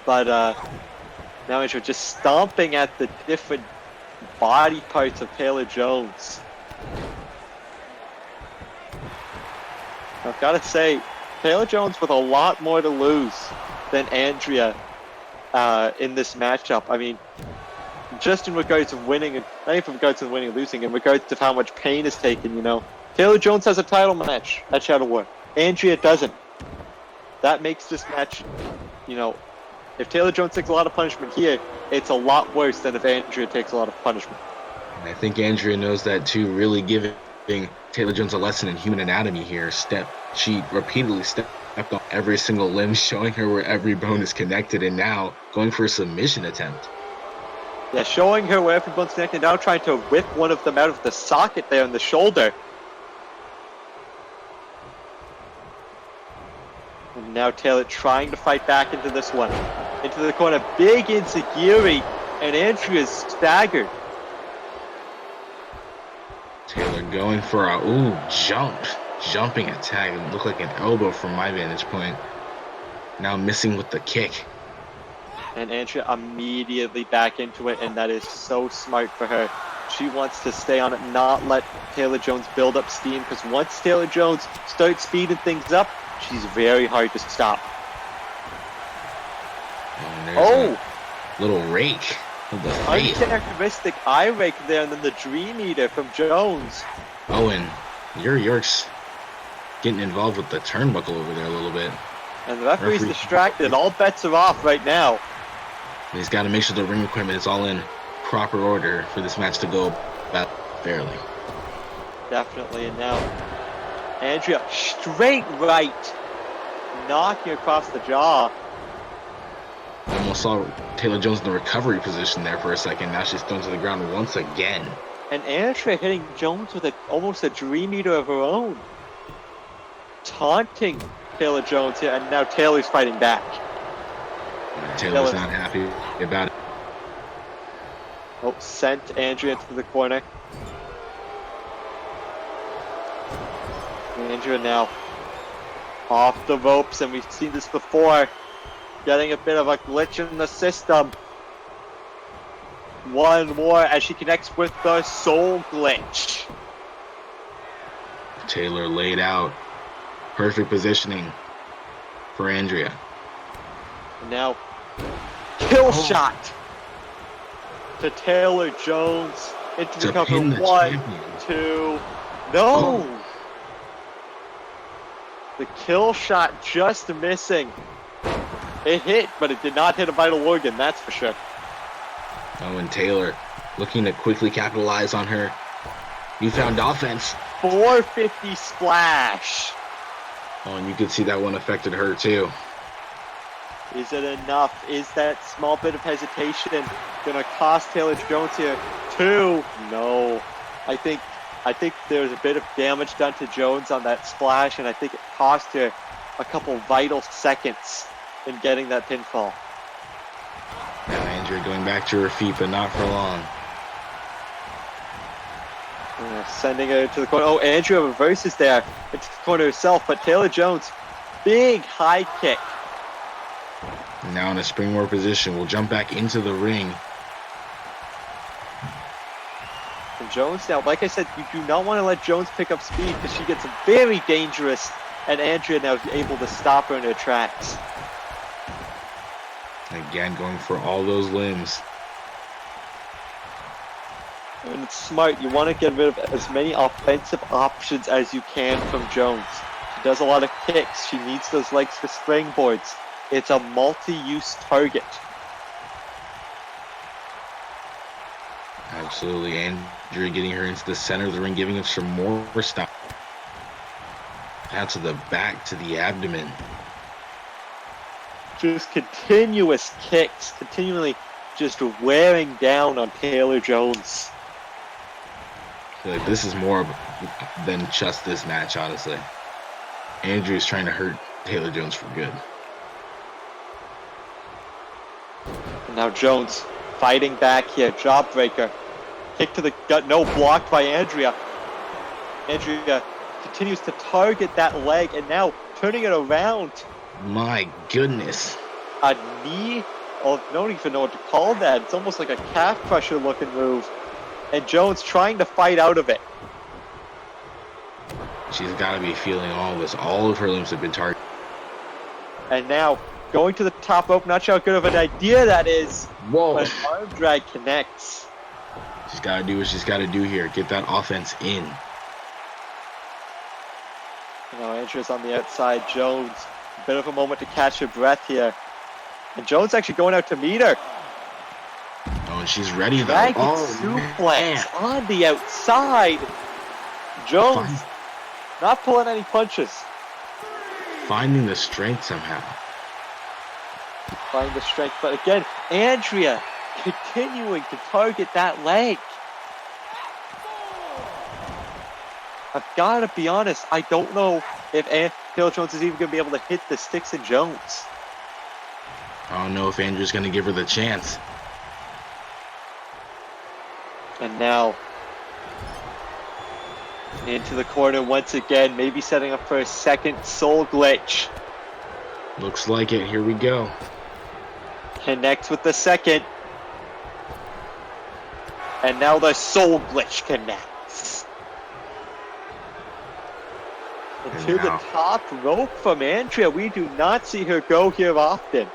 But now Andrea just stomping at the different body parts of Taylor Jones. I've got to say, Taylor Jones with a lot more to lose than Andrea in this matchup. I mean, just in regards to winning, not even in regards to winning and losing, in regards to how much pain is taken, you know. Taylor Jones has a title match at Shadow War. Andrea doesn't. That makes this match, you know, if Taylor Jones takes a lot of punishment here, it's a lot worse than if Andrea takes a lot of punishment. And I think Andrea knows that too, really giving Taylor Jones a lesson in human anatomy here. She repeatedly stepped on every single limb, showing her where every bone is connected, and now going for a submission attempt. Yeah, showing her where every bone's connected, now trying to whip one of them out of the socket there in the shoulder. And now Taylor trying to fight back into this one. Into the corner, big enziguri, and Andrea's staggered. Taylor going for a jumping attack. It looked like an elbow from my vantage point. Now missing with the kick. And Andrea immediately back into it, and that is so smart for her. She wants to stay on it, not let Taylor Jones build up steam, because once Taylor Jones starts speeding things up, she's very hard to stop. And there's a little rake of the face. Uncharacteristic eye rake there, and then the Dream Eater from Jones. Oh, and York's getting involved with the turnbuckle over there a little bit. And the referee's distracted. All bets are off right now. And he's got to make sure the ring equipment is all in proper order for this match to go Barely. Definitely, and now Andrea straight right, knocking across the jaw. Almost saw Taylor Jones in the recovery position there for a second. Now she's thrown to the ground once again. And Andrea hitting Jones with almost a Dream Eater of her own. Taunting Taylor Jones here, and now Taylor's fighting back. Taylor's not happy about it. Oh, sent Andrea into the corner. Andrea now off the ropes, and we've seen this before. Getting a bit of a glitch in the system. One more as she connects with the soul glitch. Taylor laid out. Perfect positioning for Andrea. And now, kill shot to Taylor Jones into the cover. Pin the 1, champion. 2, no! The kill shot just missing. It hit, but it did not hit a vital organ, that's for sure. Oh, and Taylor looking to quickly capitalize on her newfound offense. 450 splash. Oh, and you could see that one affected her too. Is it enough? Is that small bit of hesitation gonna cost Taylor Jones here? 2? No. I think there's a bit of damage done to Jones on that splash, and I think it cost her a couple vital seconds in getting that pinfall. Now Andrea going back to her feet, but not for long. Sending her to the corner. Oh, Andrea reverses there into the corner herself, but Taylor Jones, big high kick. Now in a springboard position, will jump back into the ring. And Jones now, like I said, you do not want to let Jones pick up speed because she gets very dangerous, and Andrea now is able to stop her in her tracks. Again, going for all those limbs. And it's smart. You want to get rid of as many offensive options as you can from Jones. She does a lot of kicks. She needs those legs for springboards. It's a multi-use target. Absolutely. Andrea getting her into the center of the ring, giving her some more stop. Out to the back, to the abdomen. Just continuous kicks, continually just wearing down on Taylor Jones. I feel like this is more than just this match, honestly. Andrea's trying to hurt Taylor Jones for good. And now Jones fighting back here, jawbreaker. Kick to the gut, no, blocked by Andrea. Andrea continues to target that leg, and now turning it around. My goodness. A knee? Oh, I don't even know what to call that. It's almost like a calf crusher looking move. And Jones trying to fight out of it. She's got to be feeling all this. All of her limbs have been targeted. And now going to the top rope. Not sure how good of an idea that is. Whoa. But an arm drag connects. She's got to do what she's got to do here. Get that offense in. Now Andrea's on the outside. Jones, a bit of a moment to catch her breath here. And Jones actually going out to meet her. Oh, and she's ready though. Dragon Oh, suplex on the outside. Jones not pulling any punches. Finding the strength somehow. Finding the strength, but again, Andrea continuing to target that leg. I've got to be honest, I don't know if Taylor Jones is even going to be able to hit the sticks and Jones. I don't know if Andrew's going to give her the chance. And now into the corner once again, maybe setting up for a second soul glitch. Looks like it. Here we go. Connects with the second. And now the soul glitch connects. And to the top rope from Andrea. We do not see her go here often.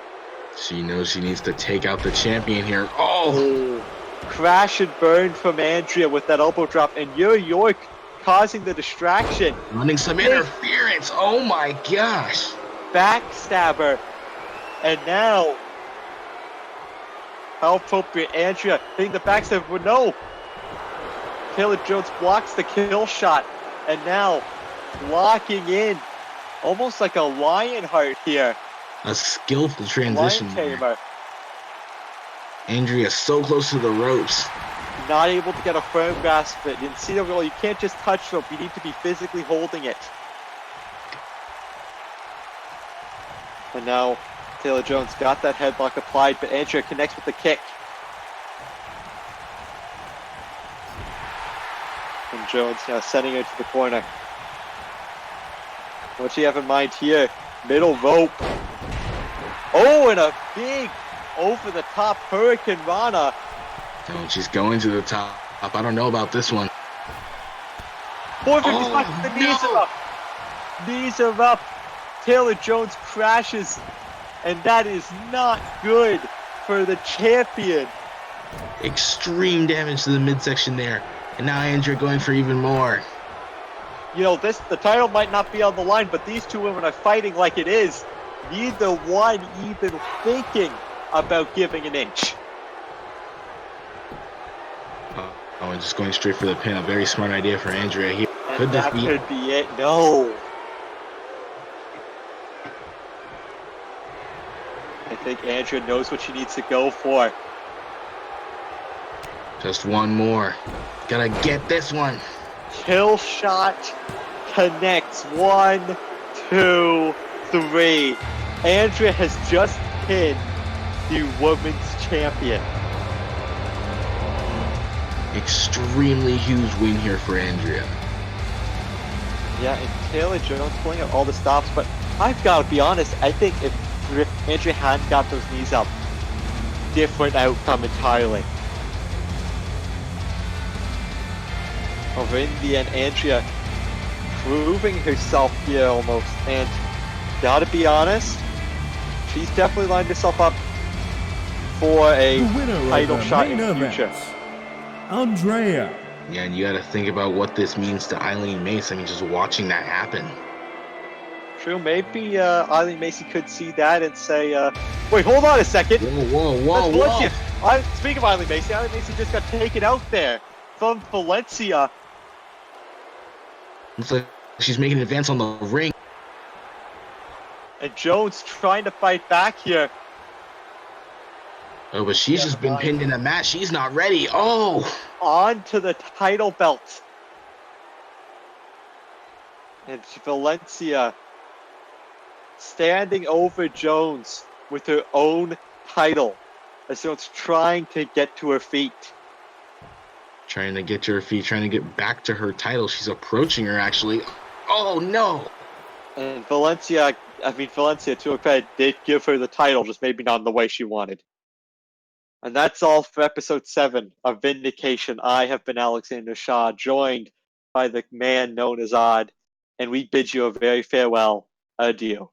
She knows she needs to take out the champion here. Oh! Crash and burn from Andrea with that elbow drop. And York causing the distraction. Running some interference. Oh my gosh. Backstabber. And now, how appropriate, Andrea hitting the backstabber, but no. Taylor Jones blocks the kill shot, and now locking in, almost like a Lionheart here. A skillful Lion transition. Tamer, Andrea so close to the ropes. not able to get a firm grasp of it. In Cedar Roll, you can't just touch rope, you need to be physically holding it. And now Taylor Jones got that headlock applied, but Andrea connects with the kick. And Jones now sending her to the corner. What's she have in mind here? Middle rope. Oh, and a big over-the-top Hurricane Rana. Oh, she's going to the top. I don't know about this one. 455, the knees no. are up. Knees are up. Taylor Jones crashes, and that is not good for the champion. Extreme damage to the midsection there. And now Andrea going for even more. You know, the title might not be on the line, but these two women are fighting like it is. Neither one even thinking about giving an inch. Oh, and just going straight for the pin. A very smart idea for Andrea here. And Could this that be could be it. No. I think Andrea knows what she needs to go for. just one more? Gotta get this one. Kill shot connects. 1, 2, 3. Andrea has just pinned the women's champion. Extremely huge win here for Andrea. Yeah, and Taylor Jones pulling out all the stops, but I've got to be honest, I think if Andrea hadn't got those knees up, different outcome entirely. Over in the end, Andrea proving herself here almost, and gotta be honest, she's definitely lined herself up for a The winner title of the shot in main the future. event, Andrea. Yeah, and you gotta think about what this means to Eileen Mace. I mean, just watching that happen. True, maybe Eileen Macy could see that and say, wait, hold on a second. Whoa. Valencia. Speaking of Eileen Macy just got taken out there from Valencia. Looks like she's making an advance on the ring. And Jones trying to fight back here. Oh, but she's just been pinned in a match. She's not ready. Oh! On to the title belt. And Valencia standing over Jones with her own title. As Jones trying to get to her feet. Trying to get to her feet, trying to get back to her title. She's approaching her, actually. Oh, no! And Valencia, to her credit, did give her the title, just maybe not in the way she wanted. And that's all for episode 7 of Vindication. I have been Alexander Shaw, joined by the man known as Odd, and we bid you a very farewell adieu.